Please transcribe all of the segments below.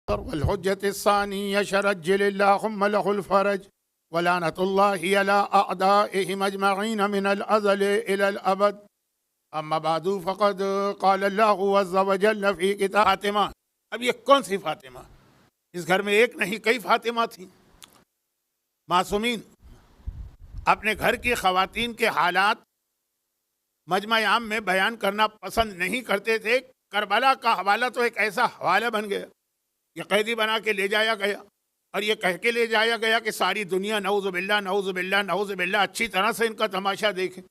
والحجة الثانية شرجل اللهم له الفرج ولعنة الله على أعدائهم أجمعين من الأزل إلى الأبد. اما بعد فقد قال اللہ عز وجل فی کتاب فاطمہ. اب یہ کون سی فاطمہ؟ اس گھر میں ایک نہیں کئی فاطمہ تھیں. معصومین اپنے گھر کی خواتین کے حالات مجمع عام میں بیان کرنا پسند نہیں کرتے تھے. کربلا کا حوالہ تو ایک ایسا حوالہ بن گیا، یہ قیدی بنا کے لے جایا گیا اور یہ کہہ کے لے جایا گیا کہ ساری دنیا نعوذ باللہ نعوذ باللہ نعوذ باللہ اچھی طرح سے ان کا تماشا دیکھے.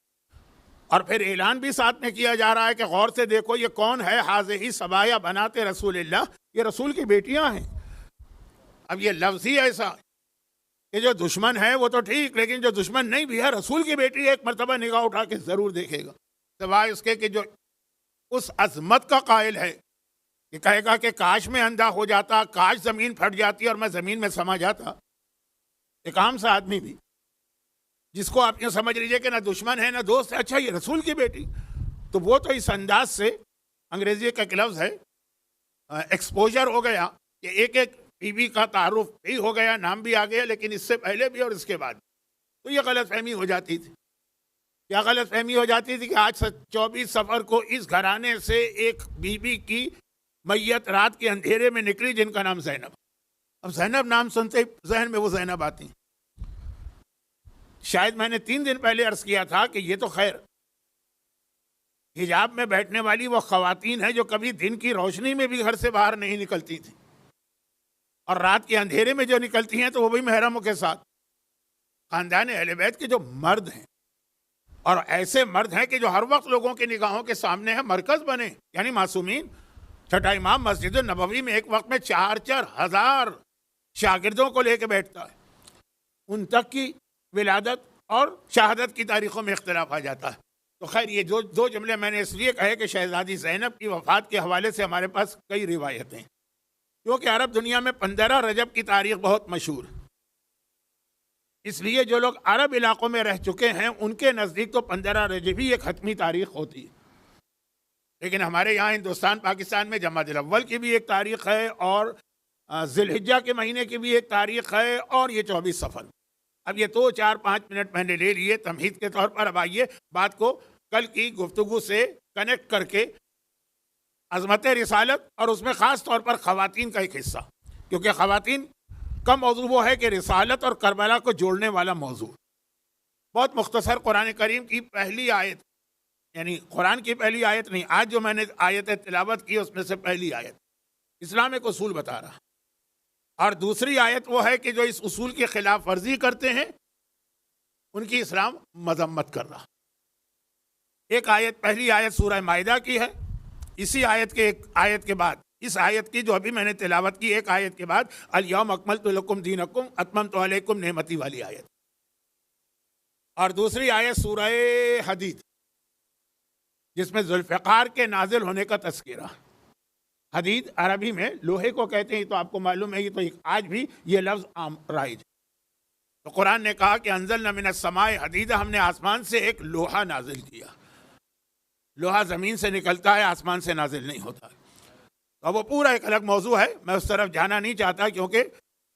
اور پھر اعلان بھی ساتھ میں کیا جا رہا ہے کہ غور سے دیکھو یہ کون ہے، حاضی سبایا بناتے رسول اللہ، یہ رسول کی بیٹیاں ہیں. اب یہ لفظ ہی ایسا کہ جو دشمن ہے وہ تو ٹھیک، لیکن جو دشمن نہیں بھی ہے رسول کی بیٹی ایک مرتبہ نگاہ اٹھا کے ضرور دیکھے گا، سوائے اس کے کہ جو اس عظمت کا قائل ہے کہ کہے گا کہ کاش میں اندھا ہو جاتا، کاش زمین پھٹ جاتی اور میں زمین میں سما جاتا. ایک عام سا آدمی بھی جس کو آپ یہ سمجھ لیجئے کہ نہ دشمن ہے نہ دوست ہے، اچھا یہ رسول کی بیٹی، تو وہ تو اس انداز سے انگریزی کا ایک لفظ ہے ایکسپوجر ہو گیا کہ ایک ایک بیوی کا تعارف بھی ہو گیا، نام بھی آ گیا، لیکن اس سے پہلے بھی اور اس کے بعد. تو یہ غلط فہمی ہو جاتی تھی. کیا غلط فہمی ہو جاتی تھی کہ آج 24 صفر کو اس گھرانے سے ایک بیوی کی میت رات کے اندھیرے میں نکلی جن کا نام زینب. اب زینب نام سنتے ہی ذہن میں وہ زینب آتی. شاید میں نے 3 دن پہلے عرض کیا تھا کہ یہ تو خیر حجاب میں بیٹھنے والی وہ خواتین ہیں جو کبھی دن کی روشنی میں بھی گھر سے باہر نہیں نکلتی تھیں، اور رات کے اندھیرے میں جو نکلتی ہیں تو وہ بھی محرموں کے ساتھ. خاندان اہل بیت کے جو مرد ہیں، اور ایسے مرد ہیں کہ جو ہر وقت لوگوں کی نگاہوں کے سامنے ہیں، مرکز بنے، یعنی معصومین. چھٹا امام مسجد النبوی میں ایک وقت میں 4 ہزار شاگردوں کو لے کے بیٹھتا ہے. ان تک کی ولادت اور شہادت کی تاریخوں میں اختلاف آ جاتا ہے. تو خیر یہ دو جملے میں نے اس لیے کہے کہ شہزادی زینب کی وفات کے حوالے سے ہمارے پاس کئی روایتیں، کیونکہ عرب دنیا میں 15 رجب کی تاریخ بہت مشہور. اس لیے جو لوگ عرب علاقوں میں رہ چکے ہیں ان کے نزدیک تو 15 رجب ہی ایک حتمی تاریخ ہوتی ہے. لیکن ہمارے یہاں ہندوستان پاکستان میں جمادی الاول کی بھی ایک تاریخ ہے، اور ذی الحجہ کے مہینے کی بھی ایک تاریخ ہے، اور یہ 24 صفر. اب یہ تو 4-5 منٹ میں نے لے لیے تمہید کے طور پر. اب آئیے بات کو کل کی گفتگو سے کنیکٹ کر کے عظمت رسالت اور اس میں خاص طور پر خواتین کا ایک حصہ، کیونکہ خواتین کا موضوع وہ ہے کہ رسالت اور کربلا کو جوڑنے والا موضوع. بہت مختصر قرآن کریم کی پہلی آیت، یعنی قرآن کی پہلی آیت نہیں، آج جو میں نے آیت تلاوت کی اس میں سے پہلی آیت اسلام ایک اصول بتا رہا، اور دوسری آیت وہ ہے کہ جو اس اصول کی خلاف ورزی کرتے ہیں ان کی اسلام مذمت کر رہا. ایک آیت پہلی آیت سورہ مائدہ کی ہے، اسی آیت کے ایک آیت کے بعد، اس آیت کی جو ابھی میں نے تلاوت کی ایک آیت کے بعد الیوم اکملت لکم دینکم اتممت علیکم نعمتی والی آیت، اور دوسری آیت سورہ حدید جس میں ذوالفقار کے نازل ہونے کا تذکرہ. حدید عربی میں لوہے کو کہتے ہیں، تو آپ کو معلوم ہے، یہ تو آج بھی یہ لفظ عام رائج. تو قرآن نے کہا کہ انزلنا من السماء حدید، ہم نے آسمان سے ایک لوہا نازل کیا. لوہا زمین سے نکلتا ہے، آسمان سے نازل نہیں ہوتا. تو وہ پورا ایک الگ موضوع ہے، میں اس طرف جانا نہیں چاہتا، کیونکہ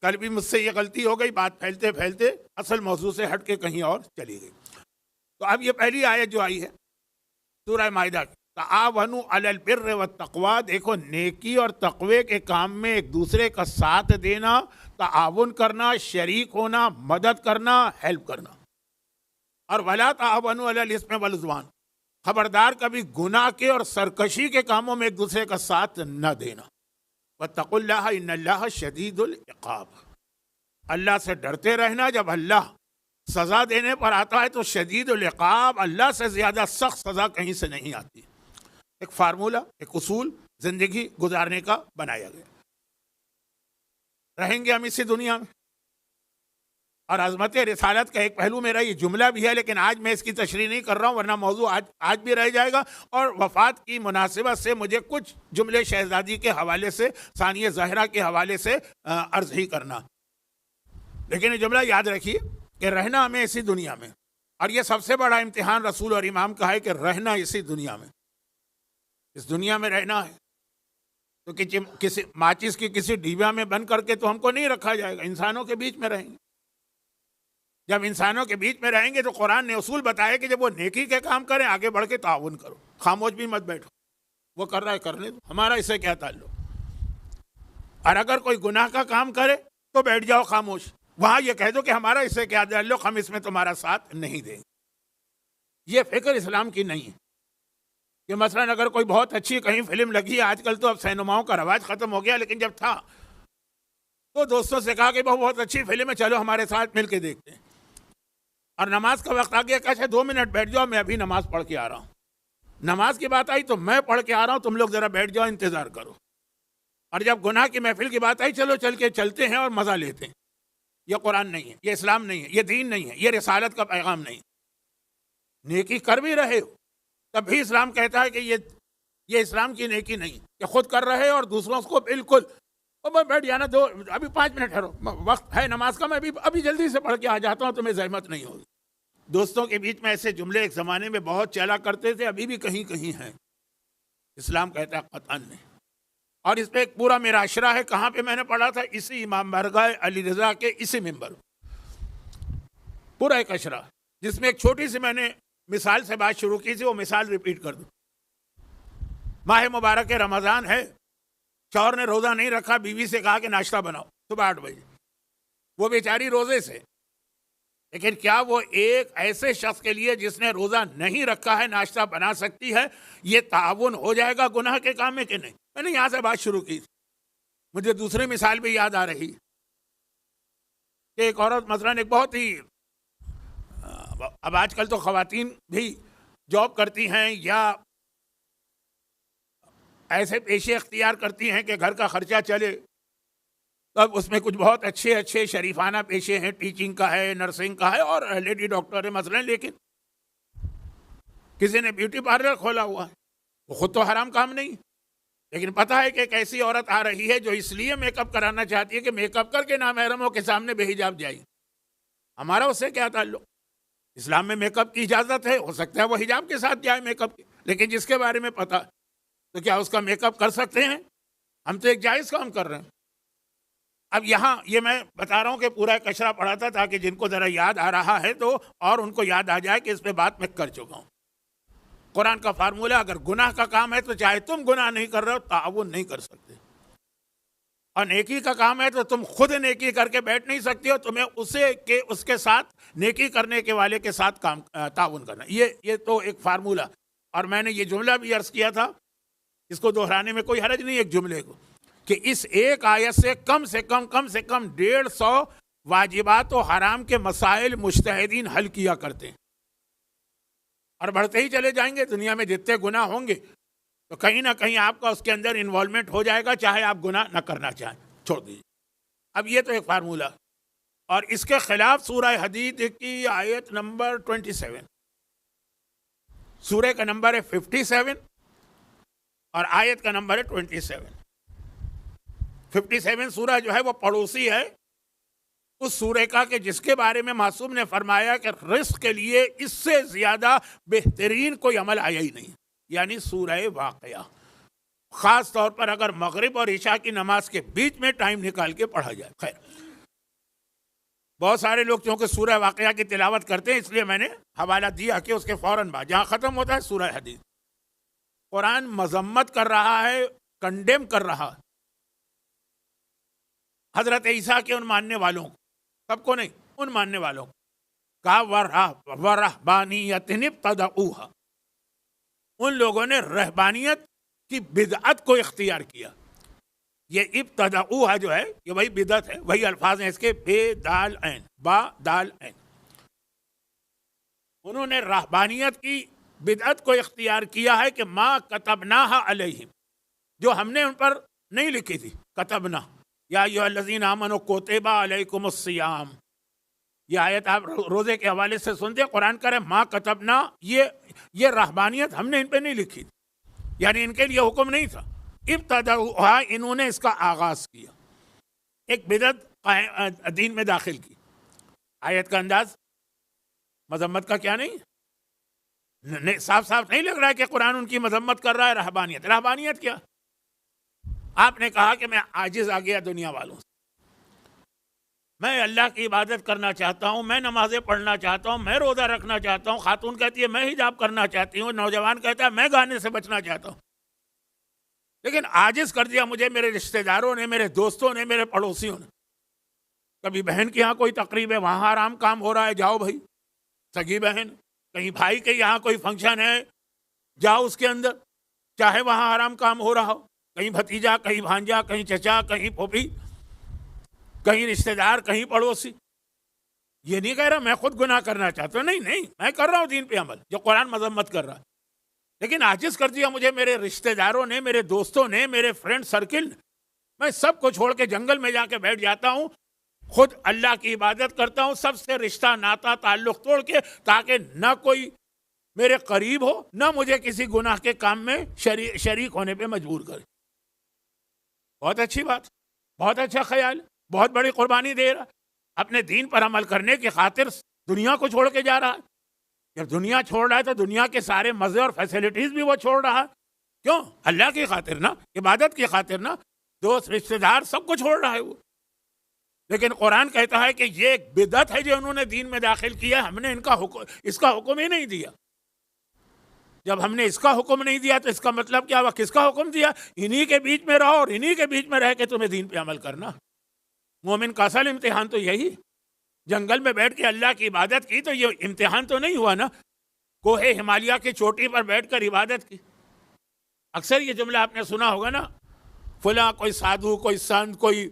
کل بھی مجھ سے یہ غلطی ہو گئی، بات پھیلتے پھیلتے اصل موضوع سے ہٹ کے کہیں اور چلی گئی. تو اب یہ پہلی آیت جو آئی ہے سورہ مائدہ کی، تعاونوا علی البر والتقوی، دیکھو نیکی اور تقوی کے کام میں ایک دوسرے کا ساتھ دینا، تعاون کرنا، شریک ہونا، مدد کرنا، ہیلپ کرنا. اور ولا تعاونوا علی الاثم والعدوان، خبردار کبھی گناہ کے اور سرکشی کے کاموں میں ایک دوسرے کا ساتھ نہ دینا. واتقوا اللہ ان اللہ شدید العقاب، اللہ سے ڈرتے رہنا، جب اللہ سزا دینے پر آتا ہے تو شدید العقاب، اللہ سے زیادہ سخت سزا کہیں سے نہیں آتی. ایک فارمولہ، ایک اصول زندگی گزارنے کا بنایا گیا. رہیں گے ہم اسی دنیا میں، اور عظمت رسالت کا ایک پہلو میرا یہ جملہ بھی ہے، لیکن آج میں اس کی تشریح نہیں کر رہا ہوں، ورنہ موضوع آج بھی رہ جائے گا. اور وفات کی مناسبت سے مجھے کچھ جملے شہزادی کے حوالے سے، ثانیہ زہرا کے حوالے سے عرض ہی کرنا. لیکن یہ جملہ یاد رکھیے کہ رہنا ہمیں اسی دنیا میں، اور یہ سب سے بڑا امتحان رسول اور امام کا ہے کہ رہنا اسی دنیا میں، اس دنیا میں رہنا ہے. تو کسی ماچس کی کسی ڈیبیا میں بند کر کے تو ہم کو نہیں رکھا جائے گا، انسانوں کے بیچ میں رہیں گے۔ جب انسانوں کے بیچ میں رہیں گے تو قرآن نے اصول بتایا کہ جب وہ نیکی کے کام کریں آگے بڑھ کے تعاون کرو، خاموش بھی مت بیٹھو، وہ کر رہا ہے کرنے دو، ہمارا اس سے کیا تعلق۔ اور اگر کوئی گناہ کا کام کرے تو بیٹھ جاؤ خاموش، وہاں یہ کہہ دو کہ ہمارا اس سے کیا تعلق، ہم اس میں تمہارا ساتھ نہیں دیں گے۔ یہ فکر اسلام کی نہیں ہے کہ مثلا اگر کوئی بہت اچھی کہیں فلم لگی ہے، آج کل تو اب سینماؤں کا رواج ختم ہو گیا، لیکن جب تھا تو دوستوں سے کہا کہ بہت اچھی فلم ہے، چلو ہمارے ساتھ مل کے دیکھتے ہیں، اور نماز کا وقت آ گیا، کہا 2 منٹ بیٹھ جاؤ، میں ابھی نماز پڑھ کے آ رہا ہوں۔ نماز کی بات آئی تو میں پڑھ کے آ رہا ہوں، تم لوگ ذرا بیٹھ جاؤ، انتظار کرو۔ اور جب گناہ کی محفل کی بات آئی، چلو چل کے چلتے ہیں اور مزہ لیتے ہیں۔ یہ قرآن نہیں ہے، یہ اسلام نہیں ہے، یہ دین نہیں ہے، یہ رسالت کا پیغام نہیں۔ نیکی کر بھی رہے ہو تب بھی اسلام کہتا ہے کہ یہ اسلام کی نیکی نہیں کہ خود کر رہے اور دوسروں کو بالکل میں بیٹھ جانا، ابھی 5 منٹ ٹھہرو، وقت ہے نماز کا، میں ابھی جلدی سے پڑھ کے آ جاتا ہوں، تمہیں زحمت نہیں ہوگی۔ دوستوں کے بیچ میں ایسے جملے ایک زمانے میں بہت چلا کرتے تھے، ابھی بھی کہیں کہیں ہیں۔ اسلام کہتا ہے قطعاً نہیں۔ اور اس پہ ایک پورا میرا اشرا ہے، کہاں پہ میں نے پڑھا تھا، اسی امام بارگاہ علی رضا کے اسی ممبر، پورا ایک اشرا، جس میں ایک چھوٹی سی میں نے مثال سے بات شروع کی تھی، وہ مثال ریپیٹ کر دوں۔ ماہ مبارک رمضان ہے، شوہر نے روزہ نہیں رکھا، بیوی سے کہا کہ ناشتہ بناؤ صبح 8 بجے، وہ بیچاری روزے سے، لیکن کیا وہ ایک ایسے شخص کے لیے جس نے روزہ نہیں رکھا ہے ناشتہ بنا سکتی ہے؟ یہ تعاون ہو جائے گا گناہ کے کام میں کہ نہیں؟ میں نے یہاں سے بات شروع کی تھی۔ مجھے دوسری مثال بھی یاد آ رہی کہ ایک عورت مثلاً ایک بہت ہی، اب آج کل تو خواتین بھی جاب کرتی ہیں یا ایسے پیشے اختیار کرتی ہیں کہ گھر کا خرچہ چلے، تب اس میں کچھ بہت اچھے شریفانہ پیشے ہیں، ٹیچنگ کا ہے، نرسنگ کا ہے، اور لیڈی ڈاکٹر ہے مثلا، لیکن کسی نے بیوٹی پارلر کھولا ہوا ہے، وہ خود تو حرام کام نہیں، لیکن پتہ ہے کہ ایک ایسی عورت آ رہی ہے جو اس لیے میک اپ کرانا چاہتی ہے کہ میک اپ کر کے نامحرموں کے سامنے بے حجاب جائے۔ ہمارا اس سے کیا تعلق؟ اسلام میں میک اپ کی اجازت ہے، ہو سکتا ہے وہ حجاب کے ساتھ جائے میک اپ کی، لیکن جس کے بارے میں پتہ تو کیا اس کا میک اپ کر سکتے ہیں؟ ہم تو ایک جائز کام کر رہے ہیں۔ اب یہاں یہ میں بتا رہا ہوں کہ پورا ایک اشرا پڑھا تھا تاکہ جن کو ذرا یاد آ رہا ہے تو اور ان کو یاد آ جائے کہ اس پہ بات میں کر چکا ہوں۔ قرآن کا فارمولہ، اگر گناہ کا کام ہے تو چاہے تم گناہ نہیں کر رہے ہو تعاون نہیں کر سکتے، اور نیکی کا کام ہے تو تم خود نیکی کر کے بیٹھ نہیں سکتی ہو، تمہیں اس کے ساتھ نیکی کرنے کے والے کے ساتھ تعاون کرنا۔ یہ تو ایک فارمولہ، اور میں نے یہ جملہ بھی عرض کیا تھا، اس کو دہرانے میں کوئی حرج نہیں ایک جملے کو، کہ اس ایک آیت سے کم سے کم 150 واجبات و حرام کے مسائل مجتہدین حل کیا کرتے ہیں، اور بڑھتے ہی چلے جائیں گے۔ دنیا میں جتنے گناہ ہوں گے تو کہیں نہ کہیں آپ کا اس کے اندر انوالومنٹ ہو جائے گا، چاہے آپ گناہ نہ کرنا چاہیں، چھوڑ دیجیے۔ اب یہ تو ایک فارمولہ، اور اس کے خلاف سورہ حدید کی آیت نمبر 27، سورہ کا نمبر ہے 57 اور آیت کا نمبر ہے 27۔ 57 سورہ جو ہے وہ پڑوسی ہے اس سورہ کا کہ جس کے بارے میں معصوم نے فرمایا کہ رزق کے لیے اس سے زیادہ بہترین کوئی عمل آیا ہی نہیں، یعنی سورہ واقعہ، خاص طور پر اگر مغرب اور عشاء کی نماز کے بیچ میں ٹائم نکال کے پڑھا جائے۔ خیر، بہت سارے لوگ چونکہ سورہ واقعہ کی تلاوت کرتے ہیں، اس لیے میں نے حوالہ دیا کہ اس کے فوراً بعد جہاں ختم ہوتا ہے سورہ حدید، قرآن مذمت کر رہا ہے، کنڈیم کر رہا ہے حضرت عیسیٰ کے ان ماننے والوں کو، سب کو نہیں، ان ماننے والوں کو، کہا وَرَهْبَانِيَّةٍ ابْتَدَعُوهَا، ان لوگوں نے رہبانیت کی بدعت کو اختیار کیا۔ یہ ابتدعوها جو ہے یہ وہی بدعت ہے، وہی الفاظ ہیں اس کے، بے دال عین، با دال عین۔ انہوں نے رہبانیت کی بدعت کو اختیار کیا ہے کہ ما کتبناها علیہم، جو ہم نے ان پر نہیں لکھی تھی، کتبنا یا ایھا الذین آمنوا کتب علیکم الصیام، یہ آیت آپ روزے کے حوالے سے سنتے، قرآن کرے ما کتبنا، یہ رہبانیت ہم نے ان پہ نہیں لکھی تھی، یعنی ان کے لیے حکم نہیں تھا۔ ابتدعوها، انہوں نے اس کا آغاز کیا، ایک بدعت دین میں داخل کی۔ آیت کا انداز مذمت کا کیا نہیں، صاف صاف نہیں لگ رہا ہے کہ قرآن ان کی مذمت کر رہا ہے۔ رہبانیت کیا؟ آپ نے کہا کہ میں عاجز آ گیا دنیا والوں سے، میں اللہ کی عبادت کرنا چاہتا ہوں، میں نمازیں پڑھنا چاہتا ہوں، میں روزہ رکھنا چاہتا ہوں، خاتون کہتی ہے میں حجاب کرنا چاہتی ہوں، نوجوان کہتا ہے میں گانے سے بچنا چاہتا ہوں، لیکن عاجز کر دیا مجھے میرے رشتہ داروں نے، میرے دوستوں نے، میرے پڑوسیوں نے۔ کبھی بہن کے یہاں کوئی تقریب ہے، وہاں آرام کام ہو رہا ہے، جاؤ بھائی سگی بہن، کہیں بھائی کے یہاں کوئی فنکشن ہے، جاؤ اس کے اندر، چاہے وہاں آرام کام ہو رہا ہو، کہیں بھتیجا، کہیں بھانجا، کہیں چچا، کہیں پھوپھی، کہیں رشتہ دار، کہیں پڑوسی۔ یہ نہیں کہہ رہا میں خود گناہ کرنا چاہتا ہوں، نہیں، میں کر رہا ہوں دین پہ عمل جو قرآن مذمت کر رہا ہے، لیکن عاجز کر دیا مجھے میرے رشتہ داروں نے، میرے دوستوں نے، میرے فرینڈ سرکل نے۔ میں سب کو چھوڑ کے جنگل میں جا کے بیٹھ جاتا ہوں، خود اللہ کی عبادت کرتا ہوں، سب سے رشتہ ناتا تعلق توڑ کے، تاکہ نہ کوئی میرے قریب ہو، نہ مجھے کسی گناہ کے کام میں شریک ہونے پہ مجبور کرے۔ بہت اچھی بات، بہت اچھا خیال، بہت بڑی قربانی دے رہا، اپنے دین پر عمل کرنے کی خاطر دنیا کو چھوڑ کے جا رہا ہے۔ جب دنیا چھوڑ رہا ہے تو دنیا کے سارے مزے اور فیسلٹیز بھی وہ چھوڑ رہا ہے، کیوں؟ اللہ کی خاطر نا، عبادت کی خاطر نا، دوست رشتہ دار سب کو چھوڑ رہا ہے وہ۔ لیکن قرآن کہتا ہے کہ یہ ایک بدعت ہے جو انہوں نے دین میں داخل کیا، ہم نے اس کا حکم ہی نہیں دیا۔ جب ہم نے اس کا حکم نہیں دیا تو اس کا مطلب کیا ہوا؟ کس کا حکم دیا؟ انہی کے بیچ میں رہو اور انہی کے بیچ میں رہ کے تمہیں دین پہ عمل کرنا۔ مومن کا اصل امتحان تو یہی، جنگل میں بیٹھ کے اللہ کی عبادت کی تو یہ امتحان تو نہیں ہوا نا، کوہ ہمالیہ کی چوٹی پر بیٹھ کر عبادت کی۔ اکثر یہ جملہ آپ نے سنا ہوگا نا، فلاں کوئی سادھو، کوئی سنت، کوئی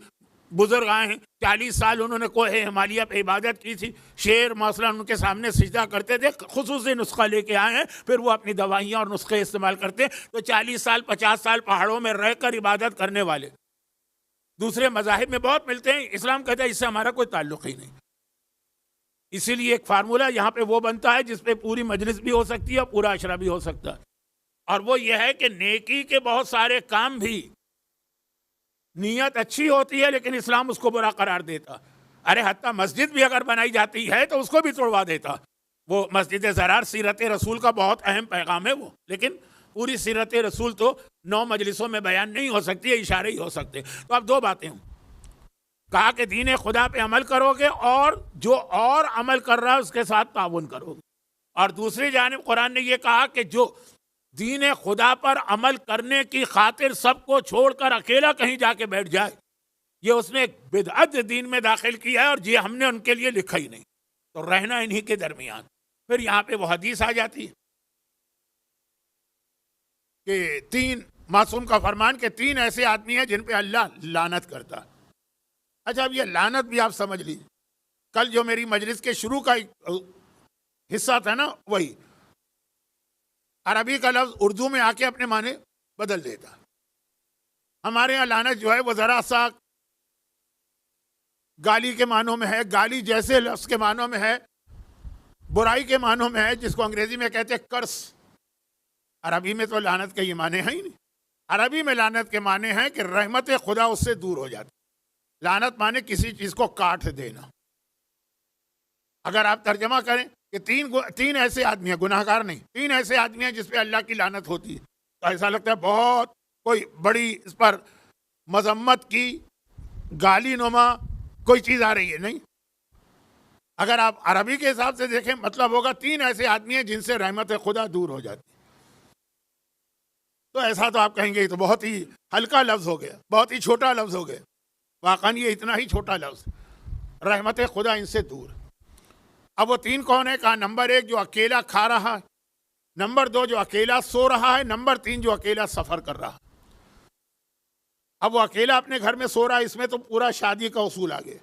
بزرگ آئے ہیں، 40 سال انہوں نے کوہ ہمالیہ پہ عبادت کی تھی، شیر مثلا ان کے سامنے سجدہ کرتے تھے، خصوصی نسخہ لے کے آئے ہیں، پھر وہ اپنی دوائیاں اور نسخے استعمال کرتے ہیں، تو 40 سال 50 سال پہاڑوں میں رہ کر عبادت کرنے والے دوسرے مذاہب میں بہت ملتے ہیں۔ اسلام کہتا ہے اس سے ہمارا کوئی تعلق ہی نہیں۔ اسی لیے ایک فارمولہ یہاں پہ وہ بنتا ہے جس پہ پوری مجلس بھی ہو سکتی ہے اور پورا عشرہ بھی ہو سکتا ہے، اور وہ یہ ہے کہ نیکی کے بہت سارے کام بھی نیت اچھی ہوتی ہے لیکن اسلام اس کو برا قرار دیتا۔ ارے حتیٰ مسجد بھی اگر بنائی جاتی ہے تو اس کو بھی توڑوا دیتا۔ وہ مسجد زرار سیرت رسول کا بہت اہم پیغام ہے وہ، لیکن پوری سیرت رسول تو 9 مجلسوں میں بیان نہیں ہو سکتی، اشارے ہی ہو سکتے۔ تو اب 2 باتیں ہوں، کہا کہ دین خدا پہ عمل کرو گے اور جو اور عمل کر رہا ہے اس کے ساتھ تعاون کرو گے، اور دوسری جانب قرآن نے یہ کہا کہ جو دین خدا پر عمل کرنے کی خاطر سب کو چھوڑ کر اکیلا کہیں جا کے بیٹھ جائے، یہ اس نے ایک بدعت دین میں داخل کیا ہے، اور یہ ہم نے ان کے لیے لکھا ہی نہیں، تو رہنا انہی کے درمیان۔ پھر یہاں پہ وہ حدیث آ جاتی ہے کہ 3 معصوم کا فرمان کہ 3 ایسے آدمی ہیں جن پہ اللہ لعنت کرتا۔ اچھا اب یہ لعنت بھی آپ سمجھ لیجیے، کل جو میری مجلس کے شروع کا حصہ تھا نا، وہی عربی کا لفظ اردو میں آ کے اپنے معنی بدل دیتا۔ ہمارے یہاں لعنت جو ہے وہ ذرا سا گالی کے معنوں میں ہے، گالی جیسے لفظ کے معنوں میں ہے، برائی کے معنوں میں ہے، جس کو انگریزی میں کہتے ہیں کرس۔ عربی میں تو لعنت کے یہ معنی ہے ہی نہیں۔ عربی میں لعنت کے معنی ہے کہ رحمت خدا اس سے دور ہو جاتی۔ لعنت معنی کسی چیز کو کاٹ دینا۔ اگر آپ ترجمہ کریں کہ 3 ایسے آدمی ہیں، گناہ گار نہیں، 3 ایسے آدمی ہیں جس پہ اللہ کی لعنت ہوتی ہے، تو ایسا لگتا ہے بہت کوئی بڑی اس پر مذمت کی گالی نما کوئی چیز آ رہی ہے، نہیں۔ اگر آپ عربی کے حساب سے دیکھیں مطلب ہوگا 3 ایسے آدمی ہیں جن سے رحمت خدا دور ہو جاتی ہے۔ تو ایسا تو آپ کہیں گے یہ تو بہت ہی ہلکا لفظ ہو گیا، بہت ہی چھوٹا لفظ ہو گیا۔ واقعاً یہ اتنا ہی چھوٹا لفظ، رحمت خدا ان سے دور۔ اب وہ 3 کون ہے؟ کہا نمبر 1 جو اکیلا کھا رہا ہے، نمبر 2 جو اکیلا سو رہا ہے، نمبر 3 جو اکیلا سفر کر رہا ہے۔ اب وہ اکیلا اپنے گھر میں سو رہا ہے، اس میں تو پورا شادی کا اصول آ گیا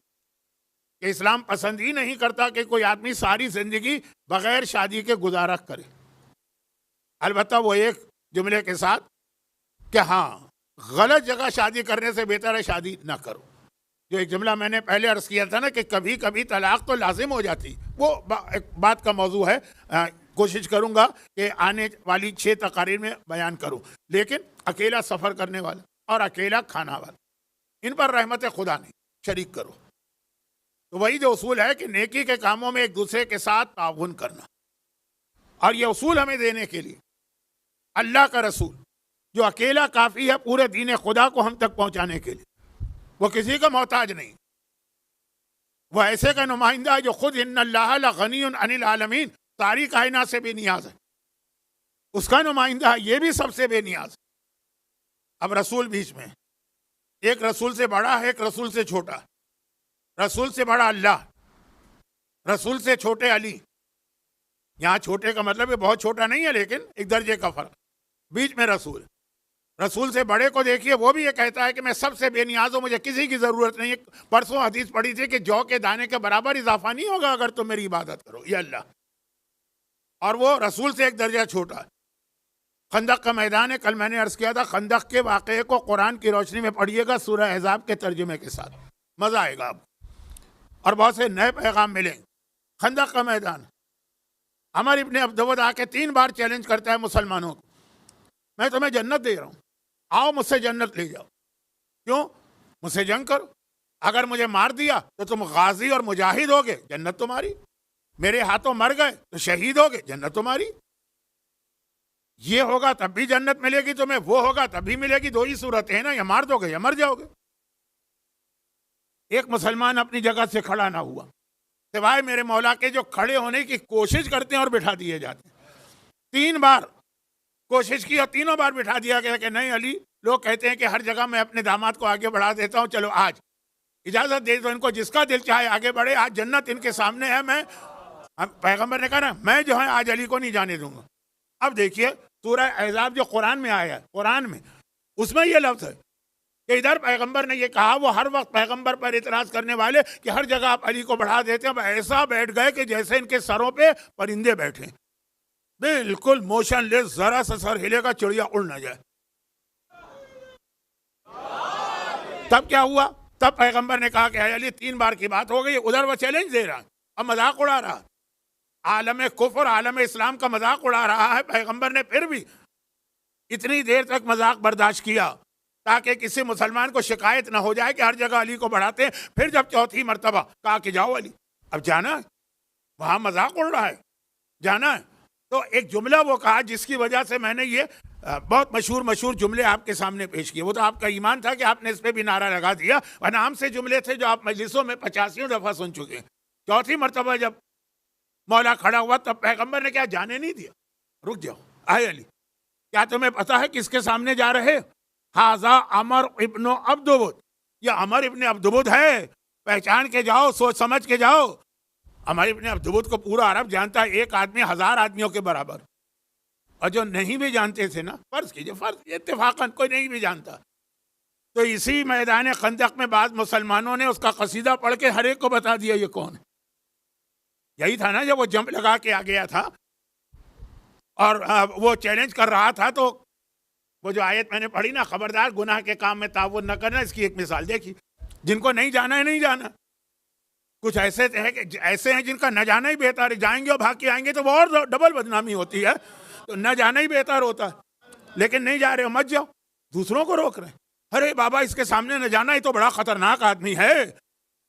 کہ اسلام پسند ہی نہیں کرتا کہ کوئی آدمی ساری زندگی بغیر شادی کے گزارا کرے، البتہ وہ ایک جملے کے ساتھ کہ ہاں غلط جگہ شادی کرنے سے بہتر ہے شادی نہ کرو۔ جو ایک جملہ میں نے پہلے عرض کیا تھا نا کہ کبھی کبھی طلاق تو لازم ہو جاتی، وہ ایک بات کا موضوع ہے، کوشش کروں گا کہ آنے والی 6 تقاریر میں بیان کروں، لیکن اکیلا سفر کرنے والا اور اکیلا کھانا والا، ان پر رحمت خدا نہیں، شریک کرو۔ تو وہی جو اصول ہے کہ نیکی کے کاموں میں ایک دوسرے کے ساتھ تعاون کرنا، اور یہ اصول ہمیں دینے کے لیے اللہ کا رسول جو اکیلا کافی ہے پورے دین خدا کو ہم تک پہنچانے کے لیے، وہ کسی کا محتاج نہیں، وہ ایسے کا نمائندہ ہے جو خود ان اللہ لغنی عن العالمین، ساری کائنات سے بے نیاز ہے، اس کا نمائندہ ہے، یہ بھی سب سے بے نیاز ہے۔ اب رسول بیچ میں، ایک رسول سے بڑا ہے، ایک رسول سے چھوٹا ہے۔ رسول سے بڑا اللہ، رسول سے چھوٹے علی۔ یہاں چھوٹے کا مطلب یہ بہت چھوٹا نہیں ہے، لیکن ایک درجے کا فرق، بیچ میں رسول۔ رسول سے بڑے کو دیکھیے، وہ بھی یہ کہتا ہے کہ میں سب سے بے نیاز ہوں، مجھے کسی کی ضرورت نہیں ہے۔ پرسوں حدیث پڑھی تھی کہ جو کے دانے کے برابر اضافہ نہیں ہوگا اگر تم میری عبادت کرو، یہ اللہ۔ اور وہ رسول سے ایک درجہ چھوٹا ہے۔ خندق کا میدان ہے، کل میں نے عرض کیا تھا خندق کے واقعے کو قرآن کی روشنی میں پڑھیے گا سورہ احزاب کے ترجمے کے ساتھ، مزہ آئے گا اب، اور بہت سے نئے پیغام ملیں۔ خندق کا میدان، عمر ابن عبدود آ کے 3 بار چیلنج کرتا ہے مسلمانوں کو، میں تمہیں جنت دے رہا ہوں، آؤ مجھ سے جنت لے جاؤ۔ کیوں؟ مجھ سے جنگ کرو، اگر مجھے مار دیا تو تم غازی اور مجاہد ہوگے، جنت تمہاری، میرے ہاتھوں مر گئے تو شہید ہوگے، جنت تمہاری۔ یہ ہوگا تب بھی جنت ملے گی تمہیں، وہ ہوگا تب بھی ملے گی، 2 ہی صورتیں ہیں نا، یا مار دو گے یا مر جاؤ گے۔ ایک مسلمان اپنی جگہ سے کھڑا نہ ہوا، سوائے میرے مولا کے جو کھڑے ہونے کی کوشش کرتے ہیں اور بٹھا دیے جاتے ہیں۔ 3 بار کوشش کی اور تینوں بار بٹھا دیا گیا کہ نہیں علی، لوگ کہتے ہیں کہ ہر جگہ میں اپنے داماد کو آگے بڑھا دیتا ہوں، چلو آج اجازت دے دو ان کو، جس کا دل چاہے آگے بڑھے، آج جنت ان کے سامنے ہے۔ میں پیغمبر نے کہا نا میں جو ہے آج علی کو نہیں جانے دوں گا۔ اب دیکھیے سورہ احزاب جو قرآن میں آیا ہے، قرآن میں اس میں یہ لفظ ہے کہ ادھر پیغمبر نے یہ کہا، وہ ہر وقت پیغمبر پر اعتراض کرنے والے کہ ہر جگہ آپ علی کو بڑھا دیتے ہیں، اب ایسا بیٹھ گئے کہ جیسے ان کے سروں پہ پرندے بیٹھے، بالکل موشن لیس، ذرا سا سر ہلے گا چڑیا اڑ نہ جائے۔ تب کیا ہوا؟ تب پیغمبر نے کہا کہ اے علی 3 بار کی بات ہو گئی، ادھر وہ چیلنج دے رہا، اب مذاق اڑا رہا، عالم کفر عالم اسلام کا مذاق اڑا رہا ہے۔ پیغمبر نے پھر بھی اتنی دیر تک مذاق برداشت کیا تاکہ کسی مسلمان کو شکایت نہ ہو جائے کہ ہر جگہ علی کو بڑھاتے ہیں۔ پھر جب 4تھی مرتبہ کہا کہ جاؤ علی، اب جانا ہے، وہاں مذاق اڑ رہا ہے، جانا ہے۔ تو ایک جملہ وہ کہا جس کی وجہ سے میں نے یہ بہت مشہور جملے آپ کے سامنے پیش کیے۔ وہ تو آپ کا ایمان تھا کہ آپ نے اس پہ بھی نعرہ لگا دیا، ورنہ عام سے جملے تھے جو آپ مجلسوں میں 85 دفعہ سن چکے ہیں۔ 4تھی مرتبہ جب مولا کھڑا ہوا تب پیغمبر نے کیا جانے نہیں دیا، رک جاؤ، آئے علی کیا تمہیں پتا ہے کس کے سامنے جا رہے؟ ہاذا عمر ابن عبدود، یہ عمر ابن عبدود ہے، پہچان کے جاؤ، سوچ سمجھ کے جاؤ۔ عمر ابن عبدود کو پورا عرب جانتا ہے، ایک آدمی 1000 آدمیوں کے برابر، اور جو نہیں بھی جانتے تھے نا، فرض کیجئے، فرض اتفاقاً کوئی نہیں بھی جانتا، تو اسی میدان خندق میں بعض مسلمانوں نے اس کا قصیدہ پڑھ کے ہر ایک کو بتا دیا یہ کون ہے۔ یہی تھا نا جب وہ جمپ لگا کے آ گیا تھا اور وہ چیلنج کر رہا تھا، تو وہ جو آیت میں نے پڑھی نا، خبردار گناہ کے کام میں تعاون نہ کرنا، اس کی ایک مثال دیکھی۔ جن کو نہیں جانا ہے نہیں جانا، کچھ ایسے ہیں جن کا نہ جانا ہی بہتر ہے، جائیں گے اور بھاگ کے آئیں گے تو وہ اور ڈبل بدنامی ہوتی ہے، تو نہ جانا ہی بہتر ہوتا ہے۔ لیکن نہیں جا رہے ہو مت جاؤ، دوسروں کو روک رہے ہیں، ارے بابا اس کے سامنے نہ جانا، یہ تو بڑا خطرناک آدمی ہے۔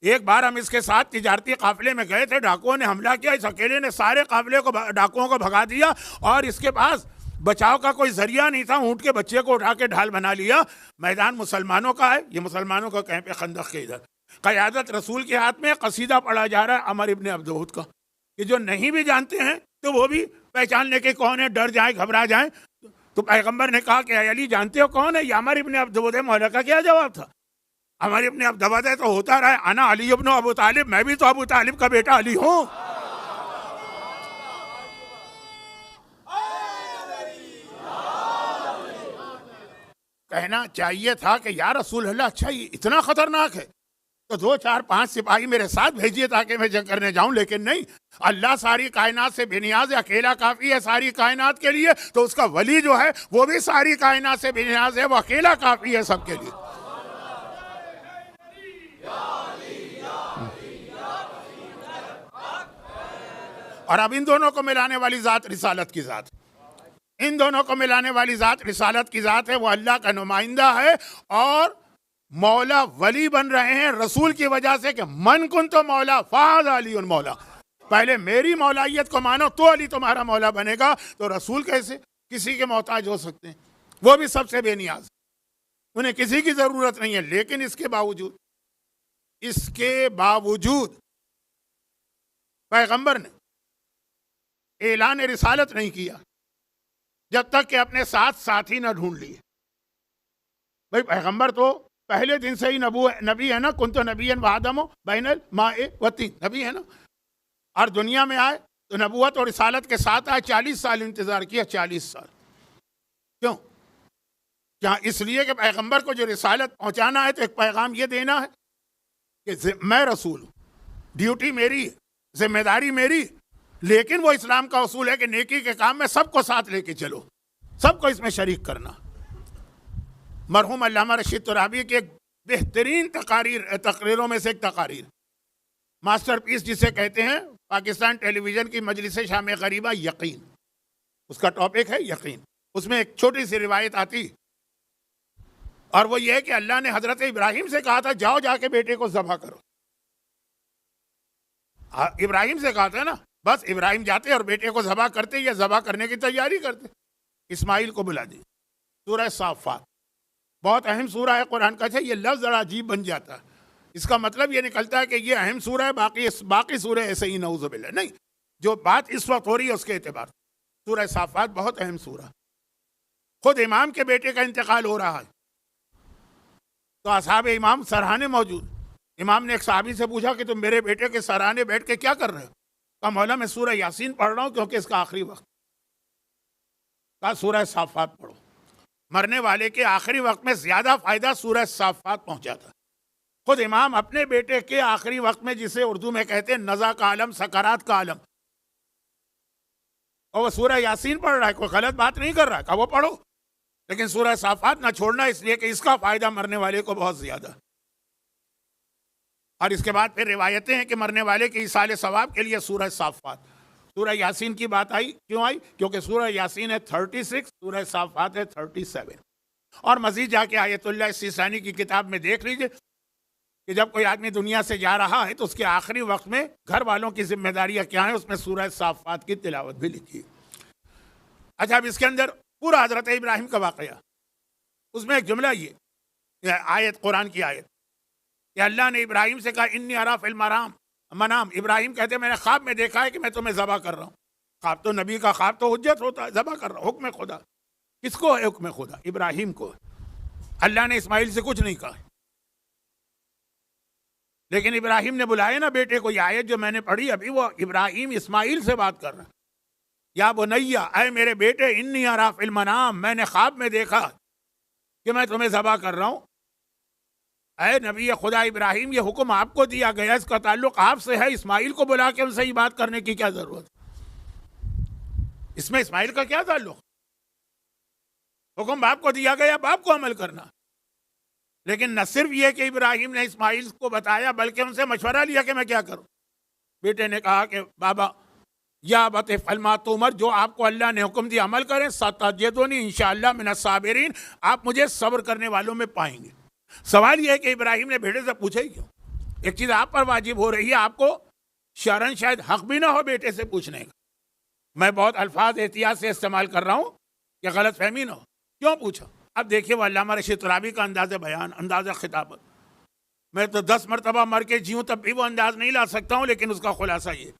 ایک بار ہم اس کے ساتھ تجارتی قافلے میں گئے تھے، ڈاکوؤں نے حملہ کیا، اس اکیلے نے سارے قافلے کو ڈاکوؤں کو بھگا دیا، اور اس کے پاس بچاؤ کا کوئی ذریعہ نہیں تھا، اونٹ کے بچے کو اٹھا کے ڈھال بنا لیا۔ میدان مسلمانوں کا ہے، یہ مسلمانوں کا کیمپ ہے خندق کے ادھر، قیادت رسول کے ہاتھ میں، قصیدہ پڑھا جا رہا ہے عمر ابن عبدود کا، کہ جو نہیں بھی جانتے ہیں تو وہ بھی پہچان لے کے کون ہے، ڈر جائیں گھبرا جائیں۔ تو پیغمبر نے کہا کہ اے علی جانتے ہو کون ہے؟ یہ عمر ابن عبدود ہے۔ مولا کا کیا جواب تھا؟ عمر ابن عبدود ہے تو ہوتا رہا ہے، انا علی ابن ابو طالب، میں بھی تو ابو طالب کا بیٹا علی ہوں۔ کہنا چاہیے تھا کہ یا رسول اللہ، اچھا یہ اتنا خطرناک ہے تو 2 4 5 سپاہی میرے ساتھ بھیجیے تاکہ میں جنگ کرنے جاؤں، لیکن نہیں، اللہ ساری کائنات سے بے نیاز ہے، اکیلا کافی ہے ساری کائنات کے لیے، تو اس کا ولی جو ہے وہ بھی ساری کائنات سے بے نیاز ہے، وہ اکیلا کافی ہے سب کے لیے۔ اور اب ان دونوں کو ملانے والی ذات رسالت کی ذات، ان دونوں کو ملانے والی ذات رسالت کی ذات ہے، وہ اللہ کا نمائندہ ہے، اور مولا ولی بن رہے ہیں رسول کی وجہ سے کہ من کن تو مولا فاز علی مولا، پہلے میری مولائیت کو مانو تو علی تمہارا مولا بنے گا۔ تو رسول کیسے کسی کے محتاج ہو سکتے ہیں؟ وہ بھی سب سے بے نیاز، انہیں کسی کی ضرورت نہیں ہے، لیکن اس کے باوجود پیغمبر نے اعلان رسالت نہیں کیا جب تک کہ اپنے ساتھ ساتھی نہ ڈھونڈ لیے۔ بھائی پیغمبر تو پہلے دن سے ہی نبی ہے نا، کنت نبی وآدم بین الماء والطین، نبی ہے نا، اور دنیا میں آئے تو نبوت اور رسالت کے ساتھ آئے، 40 سال انتظار کیا، 40 سال۔ کیوں؟ کیا اس لیے کہ پیغمبر کو جو رسالت پہنچانا ہے تو ایک پیغام یہ دینا ہے کہ میں رسول ہوں، ڈیوٹی میری ہے، ذمہ داری میری، لیکن وہ اسلام کا اصول ہے کہ نیکی کے کام میں سب کو ساتھ لے کے چلو، سب کو اس میں شریک کرنا۔ مرحوم علامہ رشید ترابی کی ایک بہترین تقریروں میں سے ایک تقاریر، ماسٹر پیس جسے کہتے ہیں، پاکستان ٹیلی ویژن کی مجلس شام غریبہ یقین، اس کا ٹاپک ہے یقین۔ اس میں ایک چھوٹی سی روایت آتی اور وہ یہ ہے کہ اللہ نے حضرت ابراہیم سے کہا تھا جاؤ جا کے بیٹے کو ذبح کرو۔ ابراہیم سے کہا تھا نا، بس ابراہیم جاتے اور بیٹے کو ذبح کرتے یا ذبح کرنے کی تیاری کرتے، اسماعیل کو بلا دی۔ سورہ صافات بہت اہم سورہ ہے قرآن کا، یہ لفظ ذرا عجیب بن جاتا ہے، اس کا مطلب یہ نکلتا ہے کہ یہ اہم سورہ ہے، باقی سورہ ایسے ہی نعوذ باللہ نہیں، جو بات اس وقت ہو رہی ہے اس کے اعتبار سے سورہ صافات بہت اہم سورہ۔ خود امام کے بیٹے کا انتقال ہو رہا ہے تو اصحاب امام سرحانے موجود، امام نے ایک صحابی سے پوچھا کہ تم میرے بیٹے کے سرحانے بیٹھ کے کیا کر رہے ہو؟ کہا مولا میں سورہ یاسین پڑھ رہا ہوں کیونکہ اس کا آخری وقت۔ کہا سورہ صافات پڑھو۔ مرنے والے کے آخری وقت میں زیادہ فائدہ سورہ صافات پہنچا تھا۔ خود امام اپنے بیٹے کے آخری وقت میں، جسے اردو میں کہتے ہیں نزا کا عالم، سکرات کا عالم، اور وہ سورہ یاسین پڑھ رہا ہے، کوئی غلط بات نہیں کر رہا ہے، کہا وہ پڑھو، لیکن سورہ صافات نہ چھوڑنا، اس لیے کہ اس کا فائدہ مرنے والے کو بہت زیادہ۔ اور اس کے بعد پھر روایتیں ہیں کہ مرنے والے کے ایصال ثواب کے لیے سورہ صافات، سورہ یاسین کی بات آئی، کیوں آئی؟ کیونکہ سورہ یاسین ہے 36، سورہ صافات ہے 37۔ اور مزید جا کے آیت اللہ السیستانی کی کتاب میں دیکھ لیجئے کہ جب کوئی آدمی دنیا سے جا رہا ہے تو اس کے آخری وقت میں گھر والوں کی ذمہ داریاں کیا ہیں، اس میں سورہ صافات کی تلاوت بھی لکھی۔ اچھا، اب اس کے اندر پورا حضرت ابراہیم کا واقعہ، اس میں ایک جملہ یہ آیت، قرآن کی آیت کہ اللہ نے ابراہیم سے کہا انی ارا فی المنام، ابراہیم کہتے ہیں میں نے خواب میں دیکھا ہے کہ میں تمہیں ذبح کر رہا ہوں۔ خواب تو نبی کا خواب تو حجت ہوتا ہے، ذبح کر رہا ہوں، حکم خدا۔ کس کو ہے حکم خدا؟ ابراہیم کو۔ اللہ نے اسماعیل سے کچھ نہیں کہا، لیکن ابراہیم نے بلایا نا بیٹے کو۔ یہ آیت جو میں نے پڑھی ابھی، وہ ابراہیم اسماعیل سے بات کر رہا ہے، یا بنیا، اے میرے بیٹے، انی ارا فی المنام، میں نے خواب میں دیکھا کہ میں تمہیں ذبح کر رہا ہوں۔ اے نبی خدا ابراہیم، یہ حکم آپ کو دیا گیا، اس کا تعلق آپ سے ہے، اسماعیل کو بلا کے ان سے ہی بات کرنے کی کیا ضرورت؟ اس میں اسماعیل کا کیا تعلق؟ حکم باپ کو دیا گیا، باپ کو عمل کرنا۔ لیکن نہ صرف یہ کہ ابراہیم نے اسماعیل کو بتایا، بلکہ ان سے مشورہ لیا کہ میں کیا کروں۔ بیٹے نے کہا کہ بابا، یا بت فلما تمر، جو آپ کو اللہ نے حکم دیا عمل کریں، ستجدونی انشاءاللہ من الصابرین، آپ مجھے صبر کرنے والوں میں پائیں گے۔ سوال یہ ہے کہ ابراہیم نے بیٹے سے پوچھا ہی کیوں؟ ایک چیز آپ پر واجب ہو رہی ہے، آپ کو شرعاً شاید حق بھی نہ ہو بیٹے سے پوچھنے کا۔ میں بہت الفاظ احتیاط سے استعمال کر رہا ہوں کہ غلط فہمی نہ ہو۔ کیوں پوچھا؟ اب دیکھیے وہ علامہ رشید ترابی کا انداز بیان، انداز خطابت، میں تو 10 مرتبہ مر کے جیوں تب بھی وہ انداز نہیں لا سکتا ہوں، لیکن اس کا خلاصہ یہ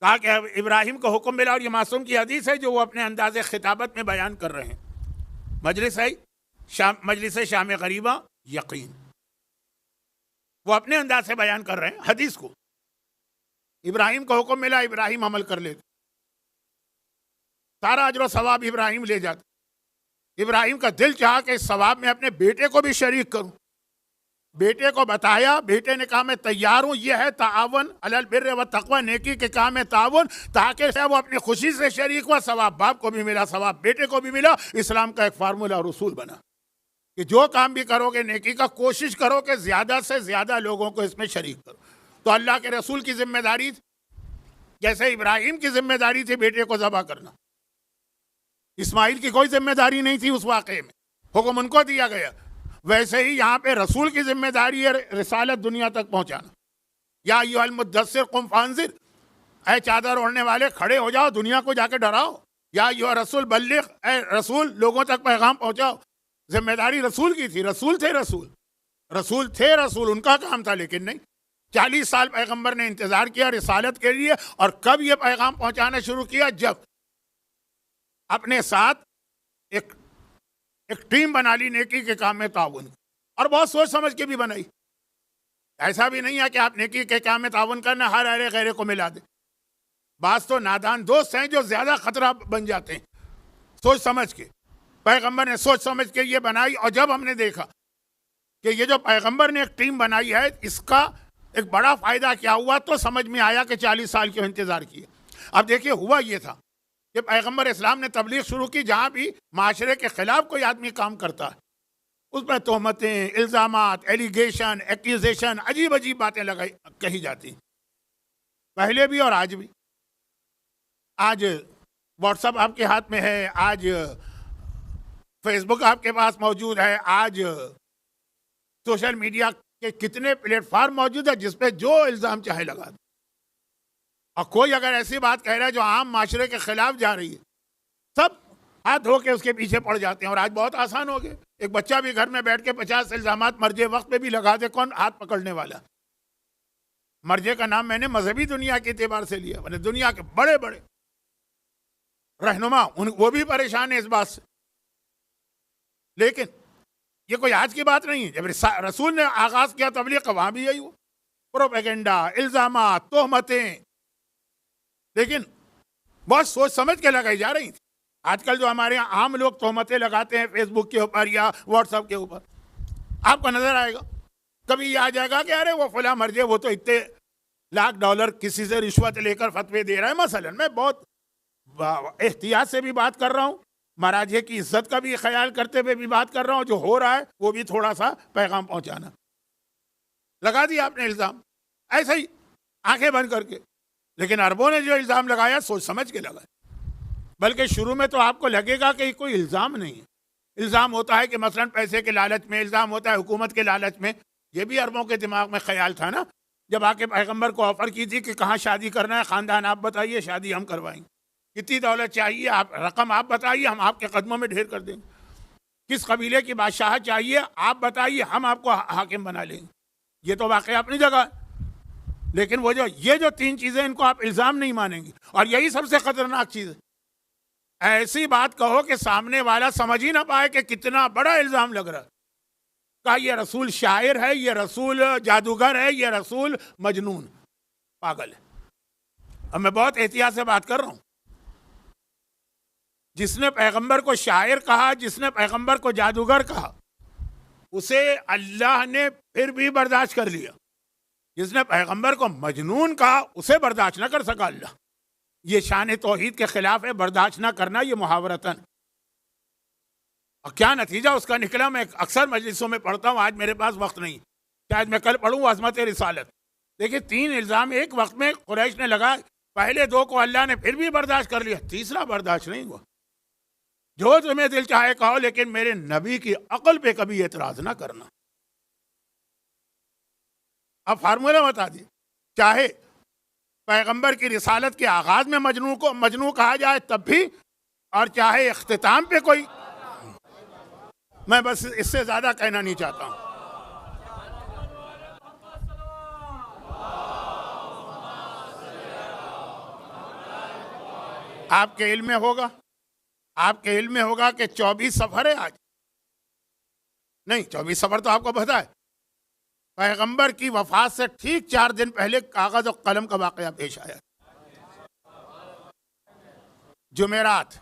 کہا کہ ابراہیم کو حکم ملا، اور یہ معصوم کی حدیث ہے جو وہ اپنے انداز خطابت میں بیان کر رہے ہیں۔ مجلس شام غریبہ یقین، وہ اپنے انداز سے بیان کر رہے ہیں حدیث کو۔ ابراہیم کو حکم ملا، ابراہیم عمل کر لیتے، سارا اجر و ثواب ابراہیم لے جاتے۔ ابراہیم کا دل چاہا کہ اس ثواب میں اپنے بیٹے کو بھی شریک کروں۔ بیٹے کو بتایا، بیٹے نے کہا میں تیار ہوں، یہ ہے تعاون علی البر والتقوی، نیکی کے کام میں تعاون، تاکہ وہ اپنی خوشی سے شریک ہوا، ثواب باپ کو بھی ملا، ثواب بیٹے کو بھی ملا۔ اسلام کا ایک فارمولہ اور اصول بنا کہ جو کام بھی کرو گے نیکی کا، کوشش کرو کہ زیادہ سے زیادہ لوگوں کو اس میں شریک کرو۔ تو اللہ کے رسول کی ذمہ داری جیسے ابراہیم کی ذمہ داری تھی بیٹے کو ذبح کرنا، اسماعیل کی کوئی ذمہ داری نہیں تھی اس واقعے میں، حکم ان کو دیا گیا، ویسے ہی یہاں پہ رسول کی ذمہ داری ہے رسالت دنیا تک پہنچانا۔ یا ایھا المدثر قم فانذر، اے چادر اوڑھنے والے کھڑے ہو جاؤ، دنیا کو جا کے ڈراؤ۔ یا ایھا رسول بلغ، اے رسول لوگوں تک پیغام پہنچاؤ. ذمہ داری رسول کی تھی، رسول تھے، رسول ان کا کام تھا. لیکن نہیں، 40 سال پیغمبر نے انتظار کیا رسالت کے لیے، اور کب یہ پیغام پہنچانا شروع کیا؟ جب اپنے ساتھ ایک ٹیم بنا لی نیکی کے کام میں تعاون، اور بہت سوچ سمجھ کے بھی بنائی. ایسا بھی نہیں ہے کہ آپ نیکی کے کام میں تعاون کرنا ہر غیرے کو ملا دیں. بعض تو نادان دوست ہیں جو زیادہ خطرہ بن جاتے ہیں سوچ سمجھ کے. پیغمبر نے سوچ سمجھ کے یہ بنائی، اور جب ہم نے دیکھا کہ یہ جو پیغمبر نے ایک ٹیم بنائی ہے اس کا ایک بڑا فائدہ کیا ہوا، تو سمجھ میں آیا کہ 40 سال کیوں انتظار کیا. اب دیکھیے ہوا یہ تھا کہ پیغمبر اسلام نے تبلیغ شروع کی. جہاں بھی معاشرے کے خلاف کوئی آدمی کام کرتا ہے اس پر تہمتیں، الزامات، ایلیگیشن، ایکیوزیشن، عجیب عجیب باتیں کہی جاتی، پہلے بھی اور آج بھی. آج واٹس ایپ آپ کے ہاتھ میں ہے، آج فیس بک آپ کے پاس موجود ہے، آج سوشل میڈیا کے کتنے پلیٹ فارم موجود ہے جس پہ جو الزام چاہے لگا دے. اور کوئی اگر ایسی بات کہہ رہا ہے جو عام معاشرے کے خلاف جا رہی ہے، سب ہاتھ دھو کے اس کے پیچھے پڑ جاتے ہیں. اور آج بہت آسان ہو گئے، ایک بچہ بھی گھر میں بیٹھ کے 50 الزامات مرجے وقت پہ بھی لگا دے، کون ہاتھ پکڑنے والا؟ مرجے کا نام میں نے مذہبی دنیا کے اعتبار سے لیا، میں نے دنیا کے بڑے بڑے رہنما وہ بھی پریشان ہیں اس بات سے. لیکن یہ کوئی آج کی بات نہیں ہے. جب رسول نے آغاز کیا تبلیغ کا، وہاں بھی یہی ہوا، پروپیگنڈا، الزامات، تہمتیں، لیکن بہت سوچ سمجھ کے لگائی جا رہی تھی. آج کل جو ہمارے یہاں عام لوگ تہمتیں لگاتے ہیں فیس بک کے اوپر یا واٹس ایپ کے اوپر، آپ کو نظر آئے گا کبھی یہ آ جائے گا کہ ارے وہ فلاں مرجے وہ تو اتنے $1,00,000 کسی سے رشوت لے کر فتوے دے رہا ہے. مثلا میں بہت احتیاط سے بھی بات کر رہا ہوں، مراجع کی عزت کا بھی خیال کرتے ہوئے بھی بات کر رہا ہوں. جو ہو رہا ہے وہ بھی تھوڑا سا پیغام پہنچانا. لگا دیا آپ نے الزام ایسے ہی آنکھیں بند کر کے. لیکن عربوں نے جو الزام لگایا سوچ سمجھ کے لگایا. بلکہ شروع میں تو آپ کو لگے گا کہ کوئی الزام نہیں ہے. الزام ہوتا ہے کہ مثلا پیسے کے لالچ میں، الزام ہوتا ہے حکومت کے لالچ میں. یہ بھی عربوں کے دماغ میں خیال تھا نا، جب آ کے پیغمبر کو آفر کی تھی کہ کہاں شادی کرنا ہے، خاندان آپ بتائیے، شادی ہم کروائیں گے. کتنی دولت چاہیے، آپ رقم آپ بتائیے، ہم آپ کے قدموں میں ڈھیر کر دیں گے. کس قبیلے کی بادشاہت چاہیے آپ بتائیے، ہم آپ کو حاکم بنا لیں گے. یہ تو واقعی اپنی جگہ ہے. لیکن وہ یہ جو 3 چیزیں ان کو آپ الزام نہیں مانیں گے. اور یہی سب سے خطرناک چیز ہے. ایسی بات کہو کہ سامنے والا سمجھ ہی نہ پائے کہ کتنا بڑا الزام لگ رہا ہے. کہا یہ رسول شاعر ہے، یہ رسول جادوگر ہے، یہ رسول مجنون پاگل ہے. اب میں بہت احتیاط سے بات کر رہا ہوں. جس نے پیغمبر کو شاعر کہا، جس نے پیغمبر کو جادوگر کہا، اسے اللہ نے پھر بھی برداشت کر لیا. جس نے پیغمبر کو مجنون کہا اسے برداشت نہ کر سکا اللہ. یہ شان توحید کے خلاف ہے، برداشت نہ کرنا. یہ محاورتاً. اور کیا نتیجہ اس کا نکلا میں اکثر مجلسوں میں پڑھتا ہوں. آج میرے پاس وقت نہیں، شاید میں کل پڑھوں عظمت رسالت. دیکھیں 3 الزام ایک وقت میں قریش نے لگائے. پہلے 2 کو اللہ نے پھر بھی برداشت کر لیا، تیسرا برداشت نہیں ہوا. جو تمہیں دل چاہے کہو، لیکن میرے نبی کی عقل پہ کبھی اعتراض نہ کرنا. اب فارمولہ بتا دیے، چاہے پیغمبر کی رسالت کے آغاز میں مجنون کہا جائے تب بھی، اور چاہے اختتام پہ کوئی. میں بس اس سے زیادہ کہنا نہیں چاہتا ہوں. آپ کے علم میں ہوگا کہ 24 سفر ہے آج. نہیں، 24 سفر تو آپ کو پتہ ہے. پیغمبر کی وفات سے ٹھیک 4 دن پہلے کاغذ اور قلم کا واقعہ پیش آیا. جمعرات،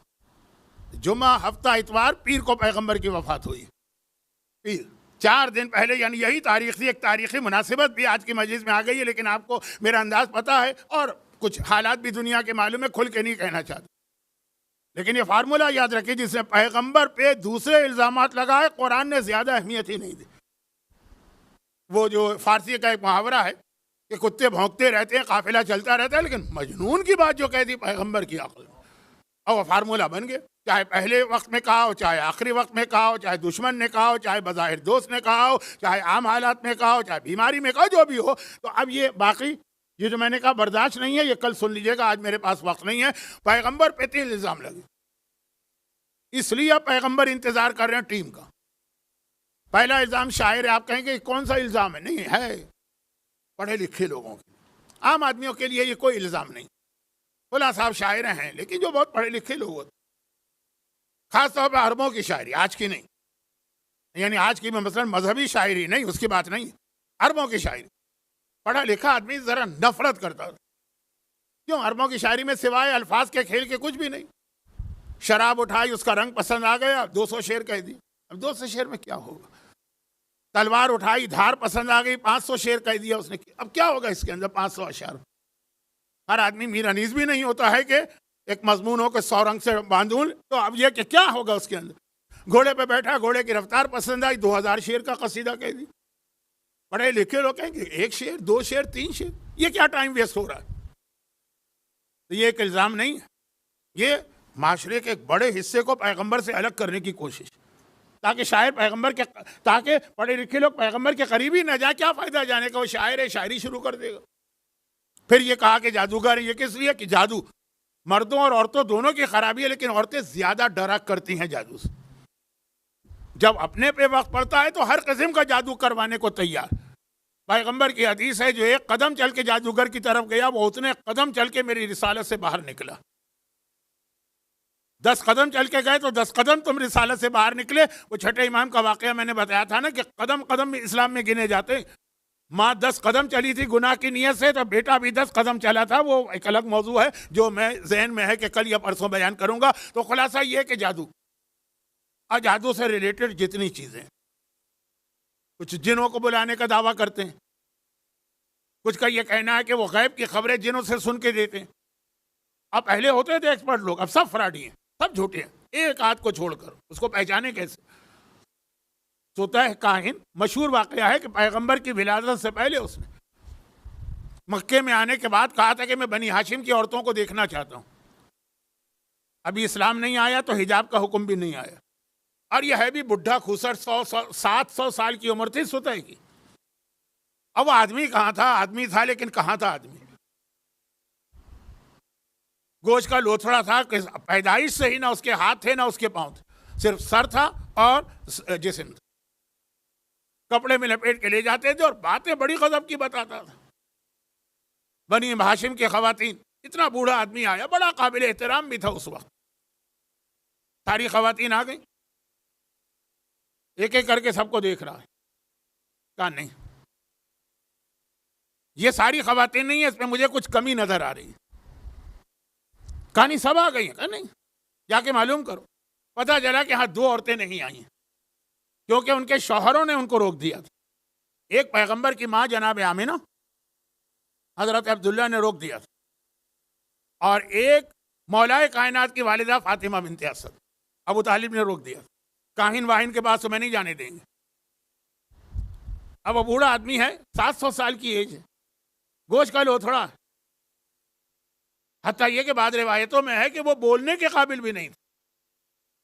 جمعہ، ہفتہ، اتوار، پیر کو پیغمبر کی وفات ہوئی. پیر 4 دن پہلے، یعنی یہی تاریخ تھی. ایک تاریخی مناسبت بھی آج کی مجلس میں آ گئی ہے، لیکن آپ کو میرا انداز پتہ ہے اور کچھ حالات بھی دنیا کے معلوم ہے، کھل کے نہیں کہنا چاہتا. لیکن یہ فارمولہ یاد رکھیے، جس نے پیغمبر پہ دوسرے الزامات لگائے قرآن نے زیادہ اہمیت ہی نہیں دی. وہ جو فارسی کا ایک محاورہ ہے کہ کتے بھونکتے رہتے ہیں، قافلہ چلتا رہتا ہے، لیکن مجنون کی بات جو کہہ دی پیغمبر کی عقل میں، اور وہ فارمولہ بن گئے. چاہے پہلے وقت میں کہا ہو، چاہے آخری وقت میں کہا ہو، چاہے دشمن نے کہا ہو، چاہے بظاہر دوست نے کہا ہو، چاہے عام حالات میں کہا ہو، چاہے بیماری میں کہا ہو، جو بھی ہو. تو اب یہ باقی یہ جو میں نے کہا برداشت نہیں ہے، یہ کل سن لیجیے گا، آج میرے پاس وقت نہیں ہے. پیغمبر پہ 3 الزام لگے. اس لیے اب پیغمبر انتظار کر رہے ہیں ٹیم کا. پہلا الزام شاعر ہے. آپ کہیں گے کون سا الزام ہے؟ نہیں ہے پڑھے لکھے لوگوں کے، عام آدمیوں کے لیے یہ کوئی الزام نہیں. فلاں صاحب شاعر ہیں لیکن جو بہت پڑھے لکھے لوگ ہوتے، خاص طور پہ عربوں کی شاعری، آج کی نہیں، یعنی آج کی میں مثلا مذہبی شاعری نہیں، اس کی بات نہیں، عربوں کی شاعری. پڑھا لکھا آدمی ذرا نفرت کرتا. کیوں؟ عربوں کی شاعری میں سوائے الفاظ کے کھیل کے کچھ بھی نہیں. شراب اٹھائی، اس کا رنگ پسند آ گیا، 200 شعر کہہ دی. اب 200 شعر میں کیا ہوگا؟ تلوار اٹھائی، دھار پسند آ گئی، 500 شعر کہہ دیا اس نے. اب کیا ہوگا اس کے اندر 500 اشعار؟ ہر آدمی میر انیس بھی نہیں ہوتا ہے کہ ایک مضمون ہو کہ 100 رنگ سے باندھوں. تو اب یہ کہ کیا ہوگا اس کے اندر؟ گھوڑے پہ بیٹھا، گھوڑے کی رفتار پسند آئی، 2000 شعر کا قصیدہ کہہ دی. پڑھے لکھے لوگ کہیں گے 1 شعر، 2 شعر، 3 شعر، یہ کیا ٹائم ویسٹ ہو رہا ہے؟ تو یہ ایک الزام نہیں ہے، یہ معاشرے کے ایک بڑے حصے کو پیغمبر سے الگ کرنے کی کوشش، تاکہ شاعر پیغمبر کے، تاکہ پڑھے لکھے لوگ پیغمبر کے قریب ہی نہ جائے. کیا فائدہ جانے کا؟ وہ شاعر ہے، شاعری شروع کر دے گا. پھر یہ کہا کہ جادوگر ہے. یہ کس لیے کہ جادو مردوں اور عورتوں دونوں کی خرابی ہے، لیکن عورتیں زیادہ ڈرا کرتی ہیں جادو سے. جب اپنے پہ وقت پڑتا ہے تو ہر قسم کا جادو کروانے کو تیار. پیغمبر کی حدیث ہے جو 1 قدم چل کے جادوگر کی طرف گیا وہ اتنے قدم چل کے میری رسالت سے باہر نکلا. 10 قدم چل کے گئے تو 10 قدم تم رسالت سے باہر نکلے. وہ چھٹے امام کا واقعہ میں نے بتایا تھا نا کہ قدم قدم اسلام میں گنے جاتے. ماں 10 قدم چلی تھی گناہ کی نیت سے، تو بیٹا بھی 10 قدم چلا تھا. وہ ایک الگ موضوع ہے جو میں ذہن میں ہے کہ کل یا پرسوں بیان کروں گا. تو خلاصہ یہ کہ جادو اور جادو سے ریلیٹڈ جتنی چیزیں، کچھ جنوں کو بلانے کا دعویٰ کرتے ہیں، کچھ کا یہ کہنا ہے کہ وہ غیب کی خبریں جنوں سے سن کے دیتے ہیں. اب پہلے ہوتے تھے ایکسپرٹ لوگ، اب سب فراڈی ہیں، سب جھوٹے ہیں. ایک آدھ کو چھوڑ کر اس کو پہچانے کیسے؟ سوتا ہے کاہن. مشہور واقعہ ہے کہ پیغمبر کی ولادت سے پہلے اس نے مکے میں آنے کے بعد کہا تھا کہ میں بنی ہاشم کی عورتوں کو دیکھنا چاہتا ہوں. ابھی اسلام نہیں آیا تو حجاب کا حکم بھی نہیں آیا، اور یہ ہے بھی بڈھا کھوسٹ، 700 سال کی عمر تھی سوتا کی. اب وہ آدمی کہاں تھا؟ آدمی تھا لیکن کہاں تھا آدمی؟ گوشت کا لوتھڑا تھا کہ پیدائش سے ہی نہ اس کے ہاتھ تھے نہ اس کے پاؤں تھے، صرف سر تھا اور جسم تھا. کپڑے میں لپیٹ کے لے جاتے تھے اور باتیں بڑی غضب کی بتاتا تھا. بنی ہاشم کے خواتین، اتنا بوڑھا آدمی آیا، بڑا قابل احترام بھی تھا اس وقت. ساری خواتین آ گئیں، ایک ایک کر کے سب کو دیکھ رہا ہے. کہا نہیں، یہ ساری خواتین نہیں ہیں، اس میں مجھے کچھ کمی نظر آ رہی ہے. کہا نہیں سب آ گئی ہیں. کہا نہیں، جا کے معلوم کرو. پتہ چلا کہ ہاں 2 عورتیں نہیں آئی ہیں، کیونکہ ان کے شوہروں نے ان کو روک دیا تھا. ایک پیغمبر کی ماں جناب آمنہ حضرت عبداللہ نے روک دیا تھا، اور ایک مولائے کائنات کی والدہ فاطمہ بنت اسد ابو طالب نے روک دیا. کاہن واہن کے پاس تمہیں نہیں جانے دیں گے. اب وہ بوڑھا آدمی ہے، 700 سال کی ایج ہے، گوشت کا لوتھڑا ہے. حتیٰ یہ کہ بعض روایتوں میں ہے کہ وہ بولنے کے قابل بھی نہیں تھا.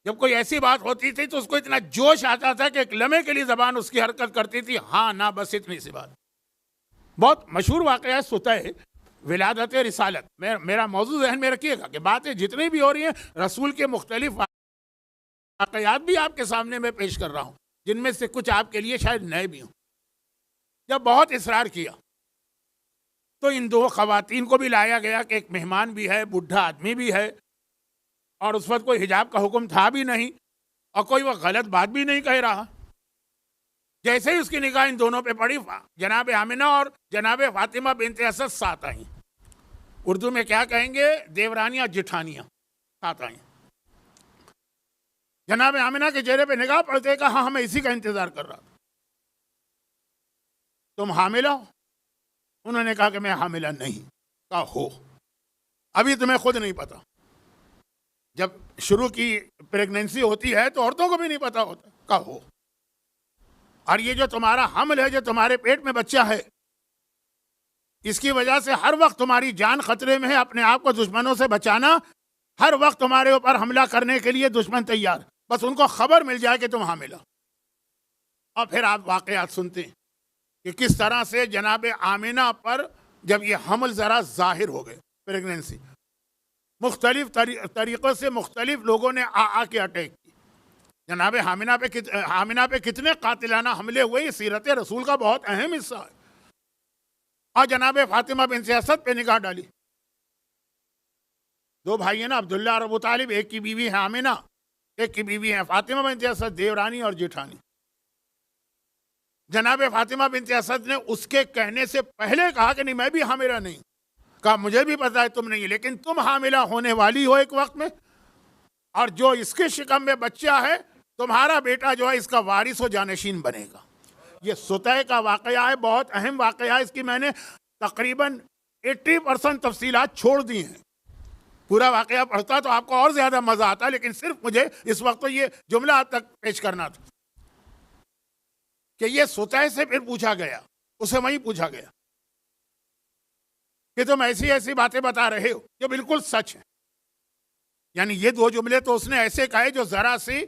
جب کوئی ایسی بات ہوتی تھی تو اس کو اتنا جوش آتا تھا کہ ایک لمحے کے لیے زبان اس کی حرکت کرتی تھی، ہاں نہ بس اتنی سی بات. بہت مشہور واقعہ ہے سوتا ہے ولادت رسالت. میرا موضوع ذہن میں رکھیے گا کہ باتیں جتنی بھی ہو رہی ہیں رسول کے مختلف واقعات بھی آپ کے سامنے میں پیش کر رہا ہوں، جن میں سے کچھ آپ کے لیے شاید نئے بھی ہوں. جب بہت اصرار کیا تو ان 2 خواتین کو بھی لایا گیا کہ ایک مہمان بھی ہے، بڈھا آدمی بھی ہے، اور اس وقت کوئی حجاب کا حکم تھا بھی نہیں، اور کوئی وہ غلط بات بھی نہیں کہہ رہا. جیسے ہی اس کی نگاہ ان دونوں پہ پڑی، جناب آمنہ اور جناب فاطمہ بنت اسد ساتھ آئیں. اردو میں کیا کہیں گے؟ دیورانیاں جٹھانیاں ساتھ آئیں. جناب آمنہ کے چہرے پہ نگاہ پڑتے کہ ہاں میں اسی کا انتظار کر رہا تھا. تم حاملہ ہو؟ انہوں نے کہا کہ میں حاملہ نہیں. کہا ہو؟ ابھی تمہیں خود نہیں پتا. جب شروع کی پریگننسی ہوتی ہے تو عورتوں کو بھی نہیں پتا ہوتا. کہا ہو؟ اور یہ جو تمہارا حمل ہے، جو تمہارے پیٹ میں بچہ ہے، اس کی وجہ سے ہر وقت تمہاری جان خطرے میں ہے. اپنے آپ کو دشمنوں سے بچانا، ہر وقت تمہارے اوپر حملہ کرنے کے لیے دشمن تیار، بس ان کو خبر مل جائے کہ تم حاملہ. اور پھر آپ واقعات سنتے ہیں کہ کس طرح سے جناب آمنہ پر جب یہ حمل ذرا ظاہر ہو گئے، پریگننسی، مختلف طریقوں سے مختلف لوگوں نے آ کے اٹیک کی. جناب حامنہ پہ کتنے قاتلانہ حملے ہوئے، یہ سیرت رسول کا بہت اہم حصہ ہے. اور جناب فاطمہ بنت اسد پہ نگاہ ڈالی. دو بھائی ہیں نا، عبداللہ اور ابو طالب، ایک کی بیوی ہے حامنہ، ایک کی بیوی ہے فاطمہ بنت اسد، دیورانی اور جیٹھانی. جناب فاطمہ بنت اسد نے اس کے کہنے سے پہلے کہا کہ نہیں، میں بھی حاملہ نہیں. کہا مجھے بھی پتا ہے تم نہیں، لیکن تم حاملہ ہونے والی ہو ایک وقت میں، اور جو اس کے شکم میں بچہ ہے تمہارا بیٹا جو ہے اس کا وارث و جانشین بنے گا. یہ ستح کا واقعہ ہے، بہت اہم واقعہ ہے. اس کی میں نے تقریباً 80% تفصیلات چھوڑ دی ہیں. پورا واقعہ پڑھتا تو آپ کو اور زیادہ مزہ آتا، لیکن صرف مجھے اس وقت تو یہ جملہ آپ تک پیش کرنا تھا کہ یہ ستح سے پھر پوچھا گیا، اسے وہیں پوچھا گیا کہ تم ایسی ایسی باتیں بتا رہے ہو جو بالکل سچ ہے. یعنی یہ دو جملے تو اس نے ایسے کہے جو ذرا سی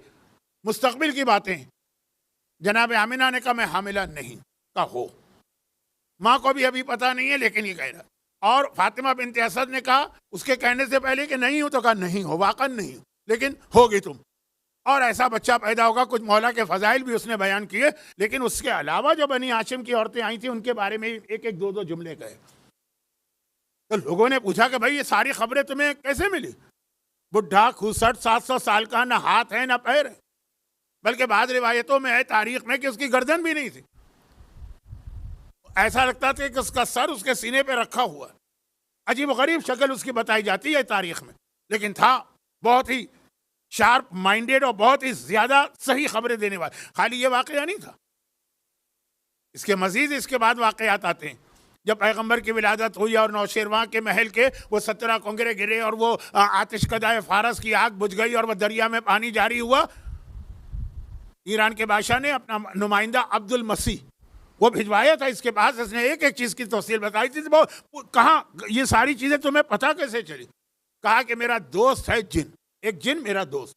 مستقبل کی باتیں ہیں. جناب آمنہ نے کہا میں حاملہ نہیں. کہا ہو، ماں کو بھی ابھی پتا نہیں ہے لیکن یہ کہہ رہا. اور فاطمہ بنت اسد نے کہا اس کے کہنے سے پہلے کہ نہیں ہوں، تو کہا نہیں ہو، واقعا نہیں ہو، لیکن ہوگی تم، اور ایسا بچہ پیدا ہوگا. کچھ مولا کے فضائل بھی اس نے بیان کیے، لیکن اس کے علاوہ جو بنی ہاشم کی عورتیں آئی تھیں ان کے بارے میں ایک ایک دو جملے کہے. تو لوگوں نے پوچھا کہ بھائی یہ ساری خبریں تمہیں کیسے ملی؟ بڈھا 6700 سال کا، نہ ہاتھ ہے نہ پیر ہے، بلکہ بعض روایتوں میں ہے تاریخ میں کہ اس کی گردن بھی نہیں تھی. ایسا لگتا تھا کہ اس کا سر اس کے سینے پہ رکھا ہوا. عجیب و غریب شکل اس کی بتائی جاتی ہے تاریخ میں، لیکن تھا بہت ہی شارپ مائنڈیڈ اور بہت ہی زیادہ صحیح خبریں دینے والا. خالی یہ واقعہ نہیں تھا، اس کے مزید اس کے بعد واقعات آتے ہیں. جب پیغمبر کی ولادت ہوئی اور نوشیروان کے محل کے وہ 17 کنگرے گرے اور وہ آتش کدائے فارس کی آگ بجھ گئی اور وہ دریا میں پانی جاری ہوا، ایران کے بادشاہ نے اپنا نمائندہ عبد المسیح وہ بھجوایا تھا اس کے پاس. اس نے ایک ایک چیز کی تفصیل بتائی تھی. کہاں یہ ساری چیزیں تمہیں پتہ کیسے چلی؟ کہا کہ میرا دوست ہے جن، ایک جن میرا دوست،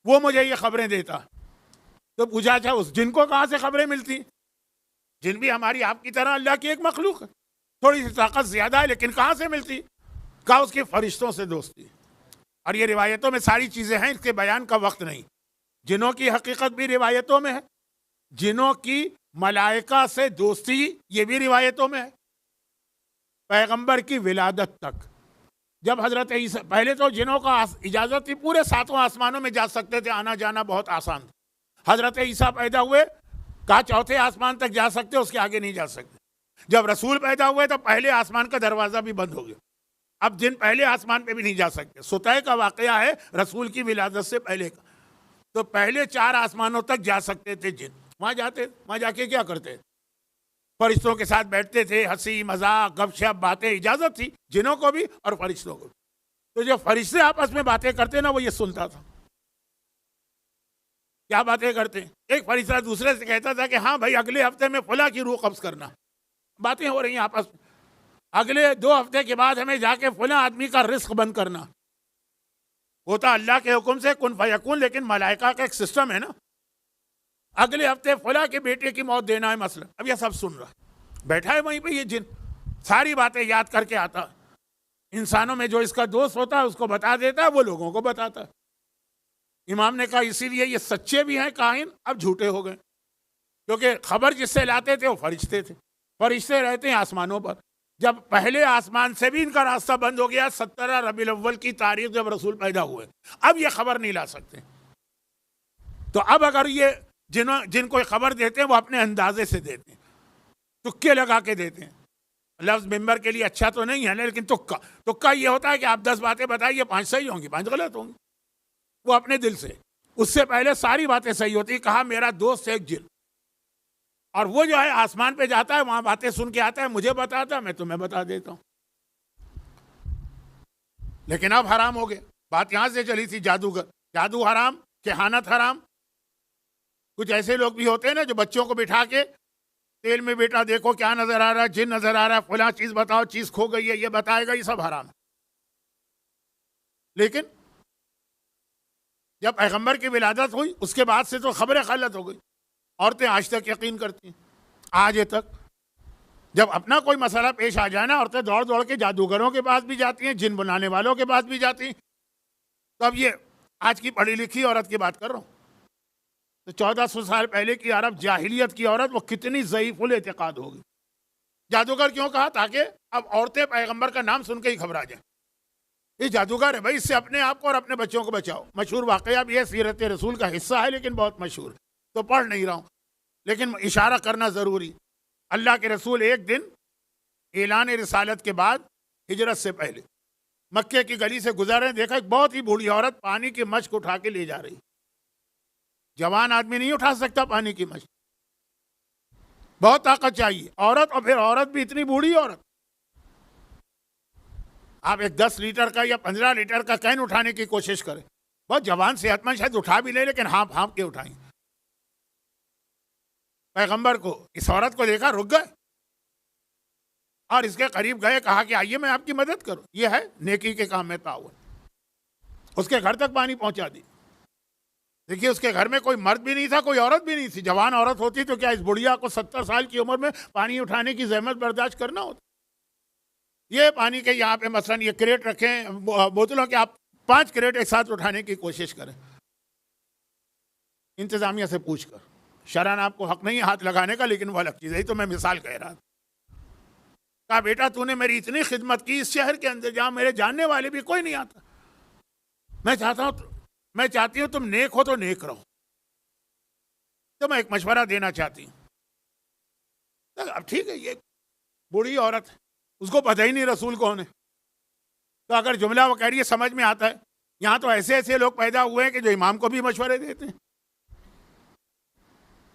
وہ مجھے یہ خبریں دیتا. تو پوچھا اچھا اس جن کو کہاں سے خبریں ملتی؟ جن بھی ہماری آپ کی طرح اللہ کی ایک مخلوق ہے، تھوڑی سی طاقت زیادہ ہے، لیکن کہاں سے ملتی؟ کہا اس کی فرشتوں سے دوستی. اور یہ روایتوں میں ساری چیزیں ہیں، اس کے بیان کا وقت نہیں. جنوں کی حقیقت بھی روایتوں میں ہے، جنوں کی ملائکہ سے دوستی یہ بھی روایتوں میں ہے. پیغمبر کی ولادت تک جب حضرت عیسیٰ، پہلے تو جنوں کا اجازت تھی، پورے 7 آسمانوں میں جا سکتے تھے، آنا جانا بہت آسان تھا. حضرت عیسیٰ پیدا ہوئے، کہا 4تھے آسمان تک جا سکتے، اس کے آگے نہیں جا سکتے. جب رسول پیدا ہوئے تو پہلے آسمان کا دروازہ بھی بند ہو گیا، اب جن پہلے آسمان پہ بھی نہیں جا سکتے. ستح کا واقعہ ہے رسول کی ولادت سے پہلے کا. تو پہلے 4 آسمانوں تک جا سکتے تھے جن. وہاں جاتے، وہاں جا کے کیا کرتے؟ فرشتوں کے ساتھ بیٹھتے تھے، ہنسی مذاق گپ شپ باتیں، اجازت تھی جنوں کو بھی اور فرشتوں کو بھی. تو جو فرشتے آپس میں باتیں کرتے نا وہ یہ سنتا تھا. کیا باتیں کرتے؟ ایک فرشتہ دوسرے سے کہتا تھا کہ ہاں بھائی اگلے ہفتے میں فلاں کی روح قبض کرنا، باتیں ہو رہی ہیں آپس میں. اگلے 2 ہفتے کے بعد ہمیں جا کے فلاں آدمی کا رزق بند کرنا. ہوتا اللہ کے حکم سے کن فیکون، لیکن ملائکہ کا ایک سسٹم ہے نا. اگلے ہفتے فلاں کے بیٹے کی موت دینا ہے مثلا. اب یہ سب سن رہا بیٹھا ہے وہیں پہ یہ جن، ساری باتیں یاد کر کے آتا. انسانوں میں جو اس کا دوست ہوتا ہے اس کو بتا دیتا ہے، وہ لوگوں کو بتاتا ہے. امام نے کہا اسی لیے یہ سچے بھی ہیں کاہن، اب جھوٹے ہو گئے، کیونکہ خبر جس سے لاتے تھے وہ فرشتے تھے. فرشتے رہتے ہیں آسمانوں پر. جب پہلے آسمان سے بھی ان کا راستہ بند ہو گیا، 17 ربیع الاول کی تاریخ جب رسول پیدا ہوئے، اب یہ خبر نہیں لا سکتے. تو اب اگر یہ جن کو خبر دیتے ہیں وہ اپنے اندازے سے دیتے ہیں، تکے لگا کے دیتے ہیں. لفظ ممبر کے لیے اچھا تو نہیں ہے لیکن تکا یہ ہوتا ہے کہ آپ 10 باتیں بتائیے، 5 صحیح ہوں گی 5 غلط ہوں گی. وہ اپنے دل سے، اس سے پہلے ساری باتیں صحیح ہوتی. کہا میرا دوست ایک جن، اور وہ جو ہے آسمان پہ جاتا ہے، وہاں باتیں سن کے آتا ہے، مجھے بتاتا ہے، میں تمہیں بتا دیتا ہوں. لیکن اب حرام ہو گیا. بات یہاں سے چلی تھی جادوگر، جادو حرام، کہانت حرام. کچھ ایسے لوگ بھی ہوتے ہیں نا جو بچوں کو بٹھا کے تیل میں بیٹا دیکھو کیا نظر آ رہا ہے، جن نظر آ رہا ہے، فلاں چیز بتاؤ، چیز کھو گئی ہے، یہ بتائے گا، یہ سب حرام ہے. لیکن جب پیغمبر کی ولادت ہوئی اس کے بعد سے تو خبریں غلط ہو گئی. عورتیں آج تک یقین کرتی ہیں، آج تک. جب اپنا کوئی مسئلہ پیش آ جائے نا، عورتیں دوڑ دوڑ کے جادوگروں کے پاس بھی جاتی ہیں، جن بنانے والوں کے پاس بھی جاتی ہیں. تو اب یہ آج کی پڑھی لکھی عورت کی بات کر رہا ہوں. تو 1400 سال پہلے کی عرب جاہلیت کی عورت وہ کتنی ضعیف الاعتقاد ہوگی. جادوگر کیوں کہا؟ تاکہ اب عورتیں پیغمبر کا نام سن کے ہی گھبرا جائیں. یہ جادوگر ہے بھائی، اس سے اپنے آپ کو اور اپنے بچوں کو بچاؤ. مشہور واقعہ بھی ہے، سیرت رسول کا حصہ ہے لیکن بہت مشہور، تو پڑھ نہیں رہا ہوں لیکن اشارہ کرنا ضروری. اللہ کے رسول ایک دن اعلان رسالت کے بعد ہجرت سے پہلے مکے کی گلی سے گزر رہے، دیکھا ایک بہت ہی بوڑھی عورت پانی کی مشک اٹھا کے لے جا رہی. جوان آدمی نہیں اٹھا سکتا پانی کی مشک، بہت طاقت چاہیے. عورت، اور پھر عورت بھی اتنی بوڑھی عورت. آپ ایک 10 لیٹر کا یا 15 لیٹر کا کین اٹھانے کی کوشش کریں. بہت جوان صحت مند شاید اٹھا بھی لے لیکن ہانپ ہانپ کے اٹھائیں. پیغمبر کو اس عورت کو دیکھا، رک گئے اور اس کے قریب گئے، کہا کہ آئیے میں آپ کی مدد کروں. یہ ہے نیکی کے کام میں تعاون. اس کے گھر تک پانی پہنچا دی. دیکھیے اس کے گھر میں کوئی مرد بھی نہیں تھا، کوئی عورت بھی نہیں تھی. جوان عورت ہوتی تو کیا اس بڑھیا کو 70 سال کی عمر میں پانی اٹھانے کی زحمت برداشت کرنا ہوتا؟ یہ پانی کے یہاں پہ مثلا یہ کریٹ رکھیں بوتلوں کے، آپ 5 کریٹ ایک ساتھ اٹھانے کی کوشش کریں انتظامیہ سے پوچھ کر. شرعاً آپ کو حق نہیں ہاتھ لگانے کا، لیکن وہ الگ چیز ہے. تو میں مثال کہہ رہا تھا. کہا بیٹا تو نے میری اتنی خدمت کی اس شہر کے اندر جہاں میرے جاننے والے بھی کوئی نہیں آتا. میں چاہتی ہوں تم نیک ہو تو نیک رہو. تو میں ایک مشورہ دینا چاہتی ہوں. اب ٹھیک ہے، یہ بوڑھی عورت، اس کو پتہ ہی نہیں رسول کون ہے. تو اگر جملہ وہ کہہ رہی ہے سمجھ میں آتا ہے. یہاں تو ایسے ایسے لوگ پیدا ہوئے ہیں کہ جو امام کو بھی مشورے دیتے ہیں،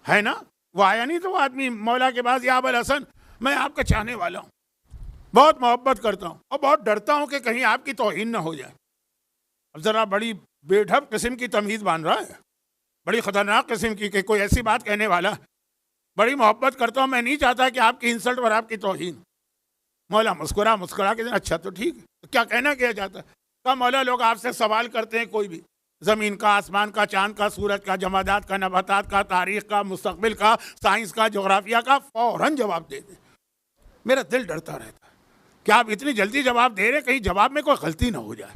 ہے نا. وہ آیا نہیں تو وہ آدمی مولا کے پاس، یا ابوالحسن میں آپ کا چاہنے والا ہوں، بہت محبت کرتا ہوں اور بہت ڈرتا ہوں کہ کہیں آپ کی توہین نہ ہو جائے. اب ذرا بڑی بے ڈھب قسم کی تمیز باندھ رہا ہے، بڑی خطرناک قسم کی، کہ کوئی ایسی بات کہنے والا. بڑی محبت کرتا ہوں، میں نہیں چاہتا کہ آپ کی انسلٹ اور آپ کی توہین. مولا مسکرا کے اچھا تو ٹھیک ہے، تو کیا کہنا کیا جاتا ہے؟ کہا مولا لوگ آپ سے سوال کرتے ہیں کوئی بھی، زمین کا، آسمان کا، چاند کا، سورج کا، جمادات کا، نباتات کا، تاریخ کا، مستقبل کا، سائنس کا، جغرافیہ کا، فوراً جواب دے دیں. میرا دل ڈرتا رہتا ہے کہ آپ اتنی جلدی جواب دے رہے، کہیں جواب میں کوئی غلطی نہ ہو جائے.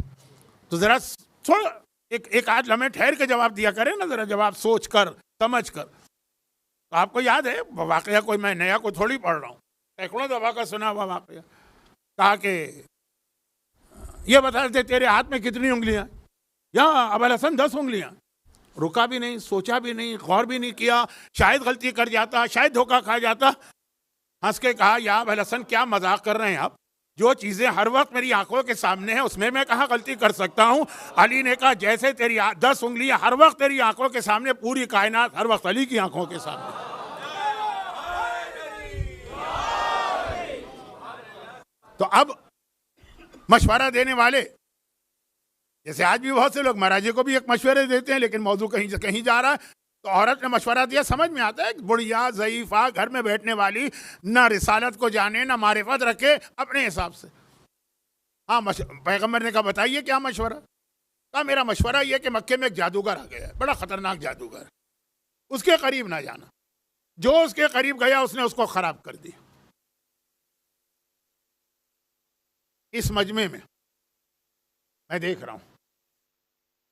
تو ذرا تھوڑا ایک آدھ لمحے ٹھہر کے جواب دیا کریں نا، ذرا جواب سوچ کر سمجھ کر. تو آپ کو یاد ہے واقعہ، کوئی میں نیا کو تھوڑی پڑھ رہا ہوں، سینکڑوں دفعہ کا سنا ہوا واقعہ. کہا کہ یہ بتا دے تیرے ہاتھ میں کتنی انگلیاں؟ یا ابوالحسن 10 انگلیاں. رکا بھی نہیں، سوچا بھی نہیں، غور بھی نہیں کیا، شاید غلطی کر جاتا، شاید دھوکہ کھا جاتا. ہنس کے کہا یا ابوالحسن کیا مذاق کر رہے ہیں آپ؟ جو چیزیں ہر وقت میری آنکھوں کے سامنے ہیں اس میں کہاں غلطی کر سکتا ہوں؟ علی نے کہا جیسے تیری 10 انگلیاں ہر وقت تیری آنکھوں کے سامنے، پوری کائنات ہر وقت علی کی آنکھوں کے سامنے. تو اب مشورہ دینے والے جیسے آج بھی بہت سے لوگ مہاراجے کو بھی ایک مشورے دیتے ہیں، لیکن موضوع کہیں جا رہا ہے. تو عورت نے مشورہ دیا، سمجھ میں آتا ہے، بڑھیا ضعیفہ گھر میں بیٹھنے والی، نہ رسالت کو جانے نہ معرفت رکھے، اپنے حساب سے. ہاں پیغمبر نے کہا بتائیے کیا مشورہ؟ کہا میرا مشورہ یہ کہ مکے میں ایک جادوگر آ گیا ہے، بڑا خطرناک جادوگر، اس کے قریب نہ جانا. جو اس کے قریب گیا اس نے اس کو خراب کر دیا. اس مجمع میں دیکھ رہا ہوں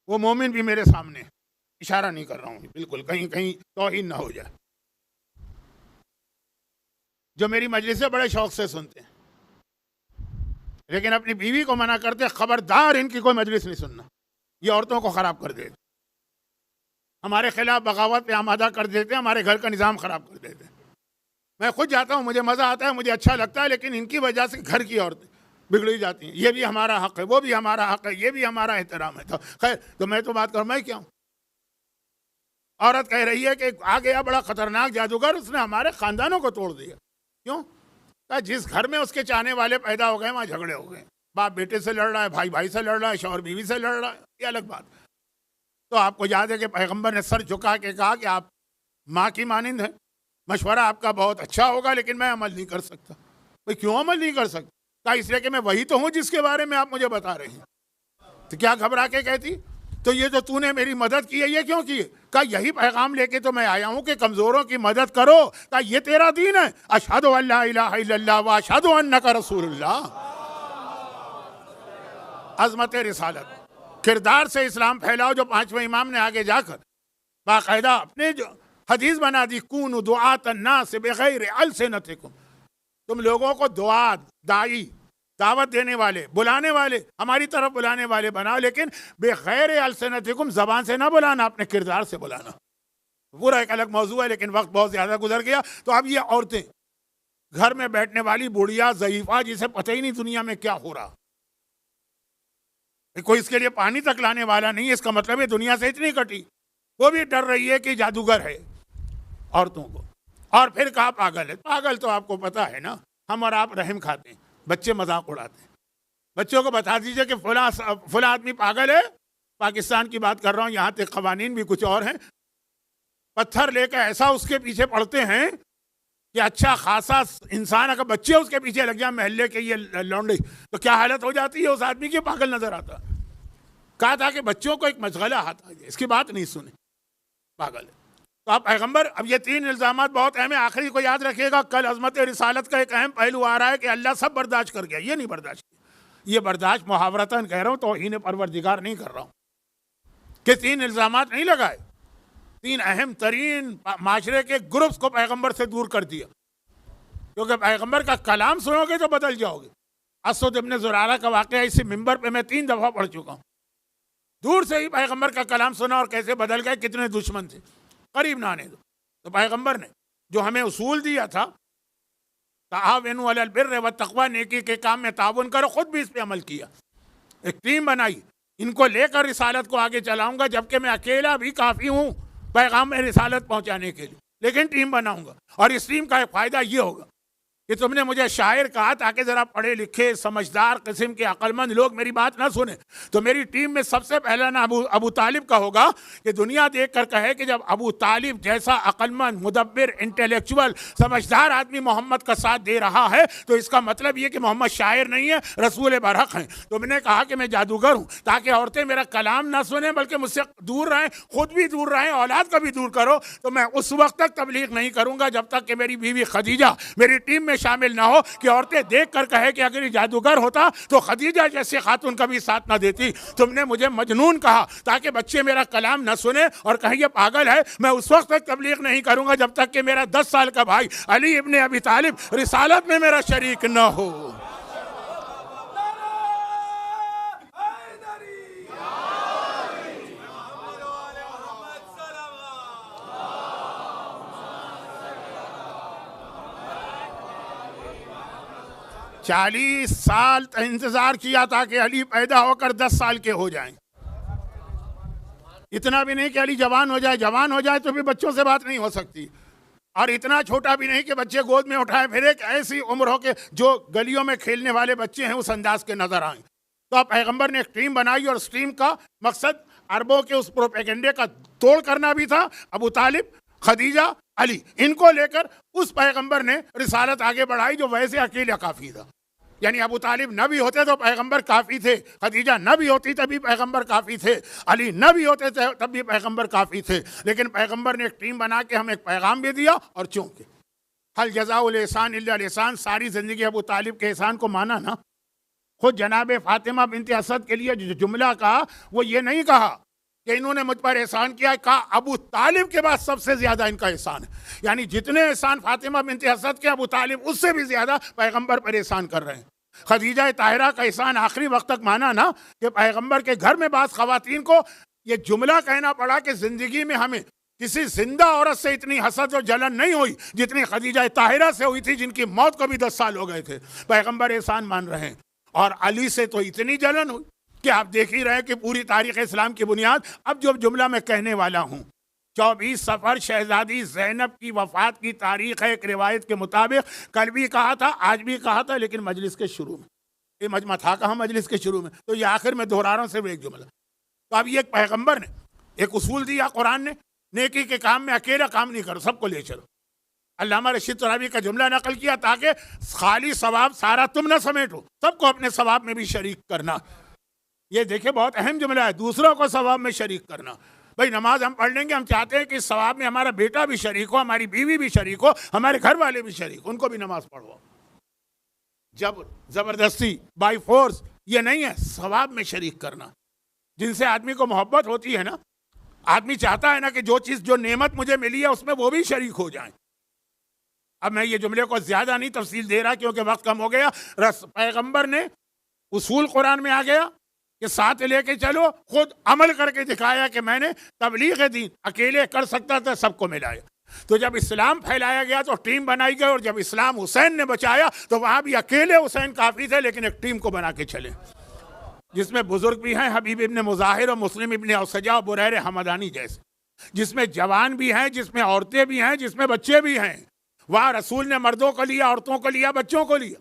وہ مومن بھی میرے سامنے، اشارہ نہیں کر رہا ہوں بالکل، کہیں توہین نہ ہو جائے، جو میری مجلس سے بڑے شوق سے سنتے ہیں لیکن اپنی بیوی کو منع کرتے، خبردار ان کی کوئی مجلس نہیں سننا، یہ عورتوں کو خراب کر دیتے، ہمارے خلاف بغاوت پہ آمادہ کر دیتے، ہمارے گھر کا نظام خراب کر دیتے. میں خود جاتا ہوں، مجھے مزہ آتا ہے، مجھے اچھا لگتا ہے، لیکن ان کی وجہ سے گھر کی عورتیں بگڑی جاتی ہیں. یہ بھی ہمارا حق ہے، وہ بھی ہمارا حق ہے، یہ بھی ہمارا احترام ہے. تو خیر، تو میں تو بات کروں، میں کیا ہوں؟ عورت کہہ رہی ہے کہ آ گیا بڑا خطرناک جادوگر، اس نے ہمارے خاندانوں کو توڑ دیا. کیوں؟ کہ جس گھر میں اس کے چاہنے والے پیدا ہو گئے وہاں جھگڑے ہو گئے، باپ بیٹے سے لڑ رہا ہے، بھائی بھائی سے لڑ رہا ہے، شوہر بیوی سے لڑ رہا ہے، یہ الگ بات. تو آپ کو یاد ہے کہ پیغمبر نے سر جھکا کے کہا کہ آپ ماں کی مانند ہیں، مشورہ آپ کا بہت اچھا ہوگا لیکن میں عمل نہیں کر سکتا. بھائی کیوں عمل نہیں کر سکتا؟ کہا اس لیے کہ میں وہی تو ہوں جس کے بارے میں آپ مجھے بتا رہے ہیں. تو کیا گھبرا کے کہتی تو یہ جو تو نے میری مدد کی ہے یہ کیوں کی ہے؟ کہا یہی پیغام لے کے تو میں آیا ہوں کہ کمزوروں کی مدد کرو. کہا یہ تیرا دین ہے؟ اشہد ان لا الہ الا اللہ و اشہد انک رسول اللہ. عظمت رسالت، کردار سے اسلام پھیلاؤ. جو پانچویں امام نے آگے جا کر باقاعدہ اپنے جو حدیث بنا دی، کونوا دعاۃ الناس بغیر السنتکم، تم لوگوں کو دعات، دائی، دعوت دینے والے، بلانے والے، ہماری طرف بلانے والے بناؤ، لیکن بغیر السنتکم، زبان سے نہ بلانا، اپنے کردار سے بلانا. پورا ایک الگ موضوع ہے، لیکن وقت بہت زیادہ گزر گیا. تو اب یہ عورتیں، گھر میں بیٹھنے والی بوڑھیا ضعیفہ جسے پتہ ہی نہیں دنیا میں کیا ہو رہا، کوئی اس کے لیے پانی تک لانے والا نہیں، اس کا مطلب ہے دنیا سے اتنی کٹی، وہ بھی ڈر رہی ہے کہ جادوگر ہے عورتوں کو. اور پھر کہا پاگل ہے. پاگل تو آپ کو پتا ہے نا، ہم اور آپ رحم کھاتے ہیں، بچے مذاق اڑاتے ہیں. بچوں کو بتا دیجئے کہ فلاں آدمی پاگل ہے. پاکستان کی بات کر رہا ہوں، یہاں تک قوانین بھی کچھ اور ہیں. پتھر لے کر ایسا اس کے پیچھے پڑتے ہیں کہ اچھا خاصا انسان اگر بچے اس کے پیچھے لگ جائیں محلے کے یہ لونڈے، تو کیا حالت ہو جاتی ہے اس آدمی کی، پاگل نظر آتا. کہا تھا کہ بچوں کو ایک مشغلہ ہاتھ آ گیا، اس کی بات نہیں سنے، پاگل ہے. تو آپ پیغمبر، اب یہ تین الزامات بہت اہم ہیں. آخری کو یاد رکھیے گا، کل عظمت رسالت کا ایک اہم پہلو آ رہا ہے کہ اللہ سب برداشت کر گیا، یہ نہیں برداشت کیا. یہ برداشت محاورتاً کہہ رہا ہوں، توہین پروردگار نہیں کر رہا ہوں، کہ تین الزامات نہیں لگائے. تین اہم ترین معاشرے کے گروپس کو پیغمبر سے دور کر دیا، کیونکہ پیغمبر کا کلام سنو گے تو بدل جاؤ گے. اسود ابن زرارہ کا واقعہ اسی ممبر پہ میں 3 دفعہ پڑھ چکا ہوں. دور سے ہی پیغمبر کا کلام سنا اور کیسے بدل گئے، کتنے دشمن تھے، قریب نہ آنے دو. تو پیغمبر نے جو ہمیں اصول دیا تھا، تعاونوا علی البر والتقوی، نیکی کے کام میں تعاون کرو، خود بھی اس پہ عمل کیا. ایک ٹیم بنائی، ان کو لے کر رسالت کو آگے چلاؤں گا، جبکہ میں اکیلا بھی کافی ہوں پیغام میں رسالت پہنچانے کے لیے، لیکن ٹیم بناؤں گا. اور اس ٹیم کا ایک فائدہ یہ ہوگا کہ تم نے مجھے شاعر کہا تاکہ ذرا پڑھے لکھے سمجھدار قسم کے عقل مند لوگ میری بات نہ سنیں. تو میری ٹیم میں سب سے پہلا نام ابو طالب کا ہوگا، کہ دنیا دیکھ کر کہے کہ جب ابو طالب جیسا عقل مند، مدبر، انٹلیکچوئل، سمجھدار آدمی محمد کا ساتھ دے رہا ہے تو اس کا مطلب یہ کہ محمد شاعر نہیں ہے، رسول برحق ہیں. تو میں نے کہا کہ میں جادوگر ہوں، تاکہ عورتیں میرا کلام نہ سنیں بلکہ مجھ سے دور رہیں، خود بھی دور رہیں، اولاد کا بھی دور کرو. تو میں اس وقت تک تبلیغ نہیں کروں گا جب تک کہ میری بیوی خدیجہ میری ٹیم میں شامل نہ ہو، کہ عورتیں دیکھ کر کہے کہ اگر یہ جادوگر ہوتا تو خدیجہ جیسے خاتون کا بھی ساتھ نہ دیتی. تم نے مجھے مجنون کہا تاکہ بچے میرا کلام نہ سنے اور کہیں یہ پاگل ہے. میں اس وقت تک تبلیغ نہیں کروں گا جب تک کہ میرا 10 سال کا بھائی علی ابن ابی طالب رسالت میں میرا شریک نہ ہو. چالیس سال انتظار کیا تھا کہ علی پیدا ہو کر 10 سال کے ہو جائیں. اتنا بھی نہیں کہ علی جوان ہو جائے تو بھی بچوں سے بات نہیں ہو سکتی. اور اتنا چھوٹا بھی نہیں کہ بچے گود میں اٹھائے پھر ایک ایسی عمر ہو کہ جو گلیوں میں کھیلنے والے بچے ہیں اس انداز کے نظر آئیں. تو اب پیغمبر نے ایک ٹیم بنائی اور اس ٹیم کا مقصد عربوں کے اس پروپیگنڈے کا توڑ کرنا بھی تھا. ابو طالب، خدیجہ، علی، ان کو لے کر اس پیغمبر نے رسالت آگے بڑھائی جو ویسے اکیلا کافی تھا. یعنی ابو طالب نہ بھی ہوتے تو پیغمبر کافی تھے، خدیجہ نہ بھی ہوتی تب بھی پیغمبر کافی تھے، علی نہ بھی ہوتے تب بھی پیغمبر کافی تھے. لیکن پیغمبر نے ایک ٹیم بنا کے ہمیں ایک پیغام بھی دیا. اور چونکہ حل جزاء الاحسان الا الاحسان، ساری زندگی ابو طالب کے احسان کو مانا نا. خود جناب فاطمہ بنت اسد کے لیے جو جملہ کہا وہ یہ نہیں کہا کہ انہوں نے مجھ پر احسان کیا، کہا ابو طالب کے بعد سب سے زیادہ ان کا احسان ہے. یعنی جتنے احسان فاطمہ بنت اسد کے، ابو طالب اس سے بھی زیادہ پیغمبر پر احسان کر رہے ہیں. خدیجہ طاہرہ کا احسان آخری وقت تک مانا نا، کہ پیغمبر کے گھر میں بعض خواتین کو یہ جملہ کہنا پڑا کہ زندگی میں ہمیں کسی زندہ عورت سے اتنی حسد و جلن نہیں ہوئی جتنی خدیجہ طاہرہ سے ہوئی تھی، جن کی موت کو بھی 10 سال ہو گئے تھے. پیغمبر احسان مان رہے ہیں. اور علی سے تو اتنی جلن ہوئی کہ آپ دیکھ ہی رہے کہ پوری تاریخ اسلام کی بنیاد اب جو جملہ میں کہنے والا ہوں، 24 صفر شہزادی زینب کی وفات کی تاریخ ہے. ایک روایت کے مطابق کل بھی کہا تھا، آج بھی کہا تھا، لیکن مجلس کے شروع میں. یہ مجمع تھا کہاں مجلس کے شروع میں، تو یہ آخر میں دہرا رہا ہوں صرف ایک جملہ. تو اب یہ ایک پیغمبر نے ایک اصول دیا قرآن نے، نیکی کے کام میں اکیلا کام نہیں کرو، سب کو لے چلو. علامہ رشید ترابی کا جملہ نقل کیا تاکہ خالی ثواب سارا تم نہ سمیٹو، سب کو اپنے ثواب میں بھی شریک کرنا. یہ دیکھیں بہت اہم جملہ ہے، دوسروں کو ثواب میں شریک کرنا. بھائی نماز ہم پڑھ لیں گے، ہم چاہتے ہیں کہ اس ثواب میں ہمارا بیٹا بھی شریک ہو، ہماری بیوی بھی شریک ہو، ہمارے گھر والے بھی شریک ہو، ان کو بھی نماز پڑھو. جب زبردستی بائی فورس یہ نہیں ہے، ثواب میں شریک کرنا. جن سے آدمی کو محبت ہوتی ہے نا، آدمی چاہتا ہے نا کہ جو چیز جو نعمت مجھے ملی ہے اس میں وہ بھی شریک ہو جائیں. اب میں یہ جملے کو زیادہ نہیں تفصیل دے رہا کیونکہ وقت کم ہو گیا. پیغمبر نے اصول قرآن میں آ گیا کہ ساتھ لے کے چلو، خود عمل کر کے دکھایا کہ میں نے تبلیغ دین اکیلے کر سکتا تھا، سب کو ملایا. تو جب اسلام پھیلایا گیا تو ٹیم بنائی گئی، اور جب اسلام حسین نے بچایا تو وہاں بھی اکیلے حسین کافی تھے، لیکن ایک ٹیم کو بنا کے چلے جس میں بزرگ بھی ہیں، حبیب ابن مظاہر اور مسلم ابن اوسجا اور بریر حمدانی جیسے، جس میں جوان بھی ہیں، جس میں عورتیں بھی ہیں، جس میں بچے بھی ہیں. وہاں رسول نے مردوں کو لیا، عورتوں کو لیا، بچوں کو لیا.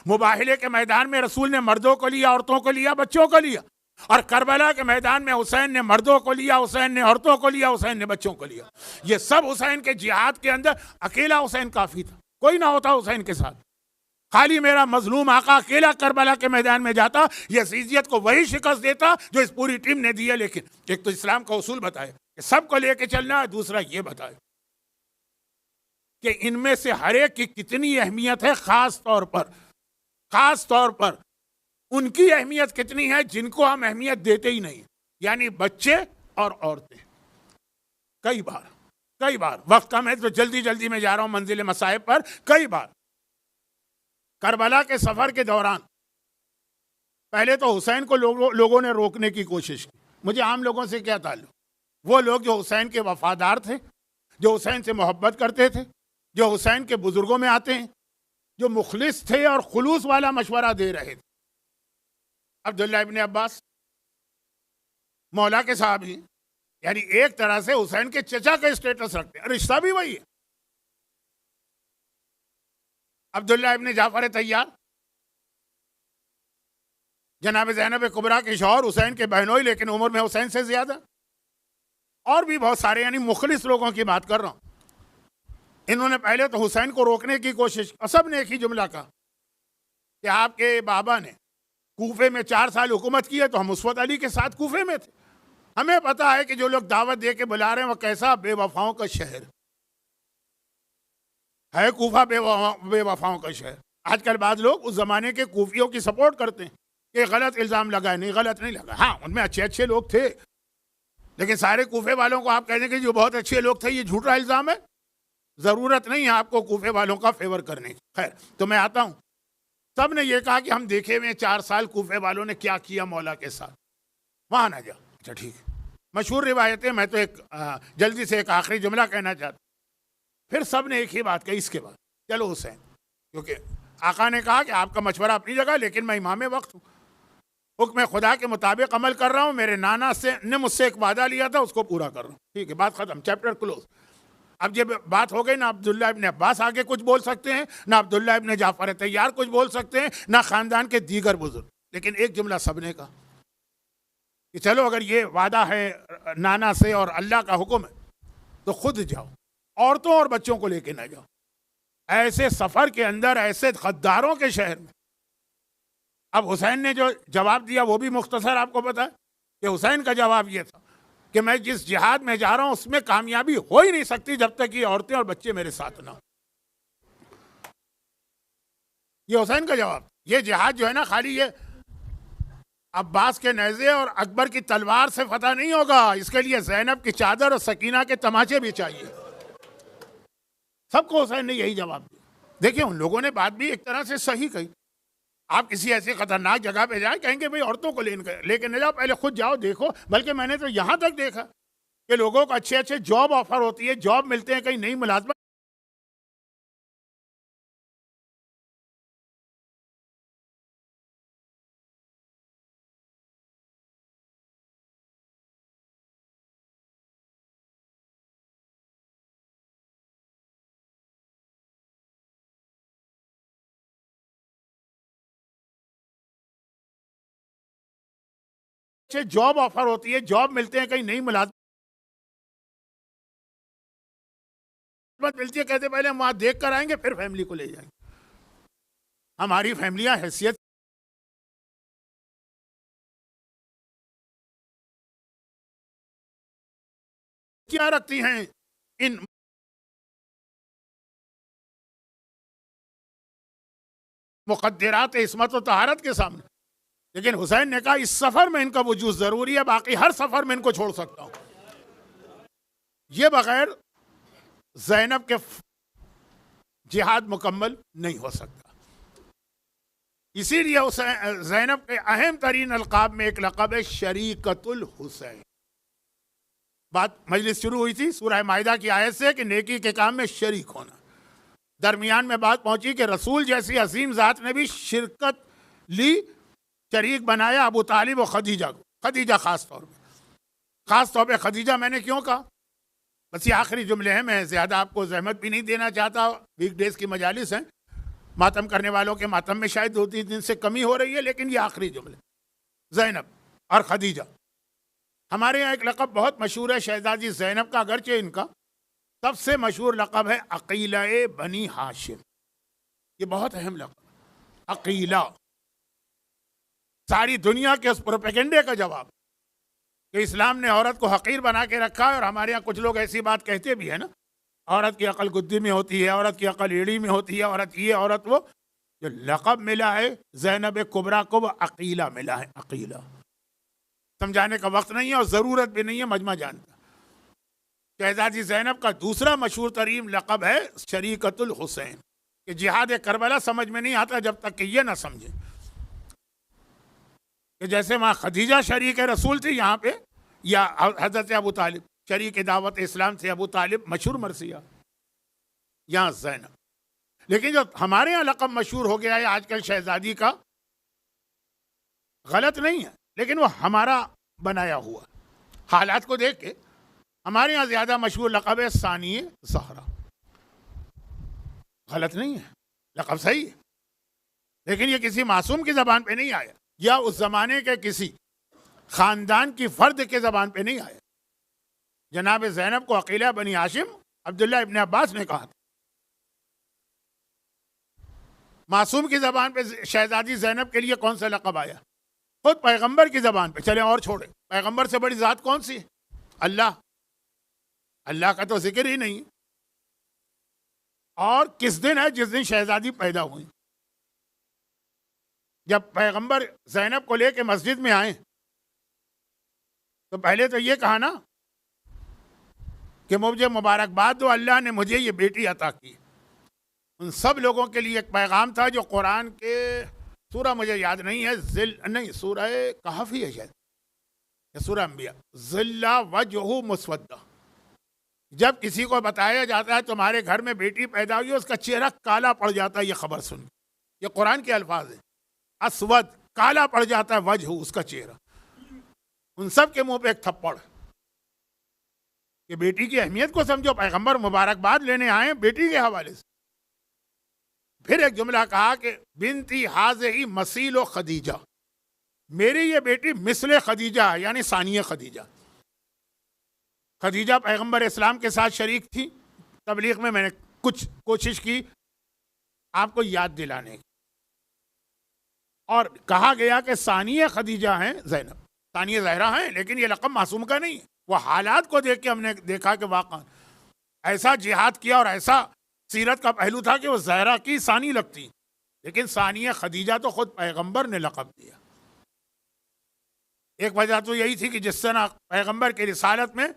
مباہلے کے میدان میں رسول نے مردوں کو لیا، عورتوں کو لیا، بچوں کو لیا. اور کربلا کے میدان میں حسین نے مردوں کو لیا، حسین نے عورتوں کو لیا، حسین نے بچوں کو لیا. یہ سب حسین کے جہاد کے اندر اکیلا حسین کافی تھا، کوئی نہ ہوتا حسین کے ساتھ. خالی میرا مظلوم آقا اکیلا کربلا کے میدان میں جاتا، یہ یزیدیت کو وہی شکست دیتا جو اس پوری ٹیم نے دی ہے. لیکن ایک تو اسلام کا اصول بتایا کہ سب کو لے کے چلنا ہے، دوسرا یہ بتایا کہ ان میں سے ہر ایک کی کتنی اہمیت ہے. خاص طور پر ان کی اہمیت کتنی ہے جن کو ہم اہمیت دیتے ہی نہیں، یعنی بچے اور عورتیں. کئی بار وقت کم ہے تو جلدی میں جا رہا ہوں منزل مصائب پر. کئی بار کربلا کے سفر کے دوران پہلے تو حسین کو لوگوں نے روکنے کی کوشش کی. مجھے عام لوگوں سے کیا تعلق؟ وہ لوگ جو حسین کے وفادار تھے، جو حسین سے محبت کرتے تھے، جو حسین کے بزرگوں میں آتے ہیں، جو مخلص تھے اور خلوص والا مشورہ دے رہے تھے. عبداللہ ابن عباس مولا کے صحابی، یعنی ایک طرح سے حسین کے چچا کا اسٹیٹس رکھتے ہیں، رشتہ بھی وہی ہے. عبداللہ ابن جعفر طیار جناب زینب کبریٰ کے شوہر، حسین کے بہنوئی، لیکن عمر میں حسین سے زیادہ. اور بھی بہت سارے، یعنی مخلص لوگوں کی بات کر رہا ہوں. انہوں نے پہلے تو حسین کو روکنے کی کوشش کی. سب نے ایک ہی جملہ کہا کہ آپ کے بابا نے کوفے میں 4 سال حکومت کی ہے تو ہم عصمت علی کے ساتھ کوفے میں تھے. ہمیں پتا ہے کہ جو لوگ دعوت دے کے بلا رہے ہیں وہ کیسا بے وفاؤں کا شہر ہے. کوفہ بے وفاؤں کا شہر. آج کل بعض لوگ اس زمانے کے کوفیوں کی سپورٹ کرتے ہیں کہ غلط الزام لگا ہے. نہیں، غلط نہیں لگا. ہاں ان میں اچھے لوگ تھے، لیکن سارے کوفے والوں کو آپ کہنے کہ جو بہت اچھے لوگ تھے، یہ جھوٹا الزام ہے. ضرورت نہیں ہے آپ کو کوفے والوں کا فیور کرنے کی. خیر، تو میں آتا ہوں. سب نے یہ کہا کہ ہم دیکھے ہوئے 4 سال کوفے والوں نے کیا کیا مولا کے ساتھ، وہاں نہ جاؤ. اچھا ٹھیک ہے، مشہور روایتیں. میں تو جلدی سے ایک آخری جملہ کہنا چاہتا ہوں. پھر سب نے ایک ہی بات کہی اس کے بعد، چلو حسین، کیونکہ آقا نے کہا کہ آپ کا مشورہ اپنی جگہ، لیکن میں امام وقت ہوں، حکم خدا کے مطابق عمل کر رہا ہوں. میرے نانا نے مجھ سے ایک وعدہ لیا تھا، اس کو پورا کر رہا ہوں. ٹھیک ہے، بات ختم، چیپٹر کلوز. اب جب بات ہو گئی، نہ عبداللہ ابن عباس آگے کچھ بول سکتے ہیں، نہ عبداللہ ابن جعفر طیار کچھ بول سکتے ہیں، نہ خاندان کے دیگر بزرگ. لیکن ایک جملہ سب نے کہا کہ چلو اگر یہ وعدہ ہے نانا سے اور اللہ کا حکم ہے تو خود جاؤ، عورتوں اور بچوں کو لے کے نہ جاؤ. ایسے سفر کے اندر، ایسے غداروں کے شہر میں. اب حسین نے جو جواب دیا وہ بھی مختصر آپ کو پتا ہے کہ حسین کا جواب یہ تھا کہ میں جس جہاد میں جا رہا ہوں اس میں کامیابی ہو ہی نہیں سکتی جب تک یہ عورتیں اور بچے میرے ساتھ نہ ہوں. یہ حسین کا جواب. یہ جہاد جو ہے نا، خالی یہ عباس کے نیزے اور اکبر کی تلوار سے فتح نہیں ہوگا. اس کے لیے زینب کی چادر اور سکینہ کے تماچے بھی چاہیے. سب کو حسین نے یہی جواب دیا. دیکھیں ان لوگوں نے بات بھی ایک طرح سے صحیح کہی. آپ کسی ایسی خطرناک جگہ پہ جائیں، کہیں گے بھئی عورتوں کو لے کے نہ جاؤ، پہلے خود جاؤ دیکھو. بلکہ میں نے تو یہاں تک دیکھا کہ لوگوں کو اچھے جاب آفر ہوتی ہے، جاب ملتے ہیں، کہیں نئی ملازمت کہیں نئی ملازمت ملتی ہے. کہتے پہلے ہم وہاں دیکھ کر آئیں گے پھر فیملی کو لے جائیں گے. ہماری فیملیاں حیثیت کیا رکھتی ہیں ان مقدرات عصمت و طہارت کے سامنے، لیکن حسین نے کہا اس سفر میں ان کا وجود ضروری ہے، باقی ہر سفر میں ان کو چھوڑ سکتا ہوں۔ یہ بغیر زینب کے جہاد مکمل نہیں ہو سکتا۔ اسی لیے زینب کے اہم ترین القاب میں ایک لقب ہے شریکت الحسین۔ بات مجلس شروع ہوئی تھی سورہ مائدہ کی آیت سے کہ نیکی کے کام میں شریک ہونا، درمیان میں بات پہنچی کہ رسول جیسی عظیم ذات نے بھی شرکت لی، شریک بنایا ابو طالب و خدیجہ کو، خدیجہ خاص طور پہ خدیجہ میں نے کیوں کہا؟ بس یہ آخری جملے ہیں، میں زیادہ آپ کو زحمت بھی نہیں دینا چاہتا، ویک ڈیز کی مجالس ہیں، ماتم کرنے والوں کے ماتم میں شاید 2-3 دن سے کمی ہو رہی ہے، لیکن یہ آخری جملے زینب اور خدیجہ۔ ہمارے یہاں ایک لقب بہت مشہور ہے شہزادی زینب کا، اگرچہ ان کا سب سے مشہور لقب ہے عقیلہ بنی ہاشم۔ یہ بہت اہم لقب، عقیلہ، ساری دنیا کے اس پروپیگنڈے کا جواب کہ اسلام نے عورت کو حقیر بنا کے رکھا ہے، اور ہمارے یہاں کچھ لوگ ایسی بات کہتے بھی ہیں نا، عورت کی عقل گدی میں ہوتی ہے، عورت کی عقل ایڑی میں ہوتی ہے، عورت یہ عورت وہ۔ جو لقب ملا ہے زینب کبریٰ کو وہ عقیلہ ملا ہے، عقیلہ۔ سمجھانے کا وقت نہیں ہے اور ضرورت بھی نہیں ہے، مجمع جانتا۔ شہزادی زینب کا دوسرا مشہور ترین لقب ہے شریکت الحسین، کہ جہاد کربلا سمجھ میں نہیں آتا جب تک کہ یہ نہ سمجھے کہ جیسے وہاں خدیجہ شریک رسول تھی، یہاں پہ یا حضرت ابو طالب شریک دعوت اسلام سے، ابو طالب مشہور مرثیہ، یہاں زینب۔ لیکن جو ہمارے یہاں لقب مشہور ہو گیا ہے آج کل شہزادی کا، غلط نہیں ہے لیکن وہ ہمارا بنایا ہوا، حالات کو دیکھ کے ہمارے یہاں زیادہ مشہور لقب ہے ثانیہ زہرا۔ غلط نہیں ہے، لقب صحیح ہے، لیکن یہ کسی معصوم کی زبان پہ نہیں آیا، یا اس زمانے کے کسی خاندان کی فرد کے زبان پہ نہیں آیا۔ جناب زینب کو عقیلہ بنی ہاشم عبداللہ ابن عباس نے کہا تھا۔ معصوم کی زبان پہ شہزادی زینب کے لیے کون سا لقب آیا؟ خود پیغمبر کی زبان پہ، چلیں اور چھوڑیں، پیغمبر سے بڑی ذات کون سی ہے؟ اللہ کا تو ذکر ہی نہیں۔ اور کس دن ہے جس دن شہزادی پیدا ہوئی؟ جب پیغمبر زینب کو لے کے مسجد میں آئے تو پہلے تو یہ کہا نا کہ مجھے مبارکباد دو، اللہ نے مجھے یہ بیٹی عطا کی۔ ان سب لوگوں کے لیے ایک پیغام تھا جو قرآن کے سورہ مجھے یاد نہیں ہے، سورہ کہف ہی ہے شاید، یا سورہ انبیاء، ظل وجہ مسودہ۔ جب کسی کو بتایا جاتا ہے تمہارے گھر میں بیٹی پیدا ہوئی، اس کا چہرہ کالا پڑ جاتا ہے، یہ خبر سن کے، یہ قرآن کے الفاظ ہیں، اسود، کالا پڑ جاتا ہے وجہ، اس کا چہرہ۔ ان سب کے منہ پہ ایک تھپڑ کہ بیٹی کی اہمیت کو سمجھو، پیغمبر مبارکباد لینے آئے بیٹی کے حوالے سے۔ پھر ایک جملہ کہا کہ بنتی حاضی مسیل و خدیجہ، میری یہ بیٹی مثل خدیجہ ہے، یعنی ثانیہ خدیجہ۔ خدیجہ پیغمبر اسلام کے ساتھ شریک تھی تبلیغ میں نے کچھ کوشش کی آپ کو یاد دلانے کی، اور کہا گیا کہ ثانیہ خدیجہ ہیں زینب، ثانیہ زہرا ہیں، لیکن یہ لقب معصوم کا نہیں ہے۔ وہ حالات کو دیکھ کے ہم نے دیکھا کہ واقعا ایسا جہاد کیا اور ایسا سیرت کا پہلو تھا کہ وہ زہرا کی ثانی لگتی، لیکن ثانیہ خدیجہ تو خود پیغمبر نے لقب دیا۔ ایک وجہ تو یہی تھی کہ جس طرح پیغمبر کی رسالت میں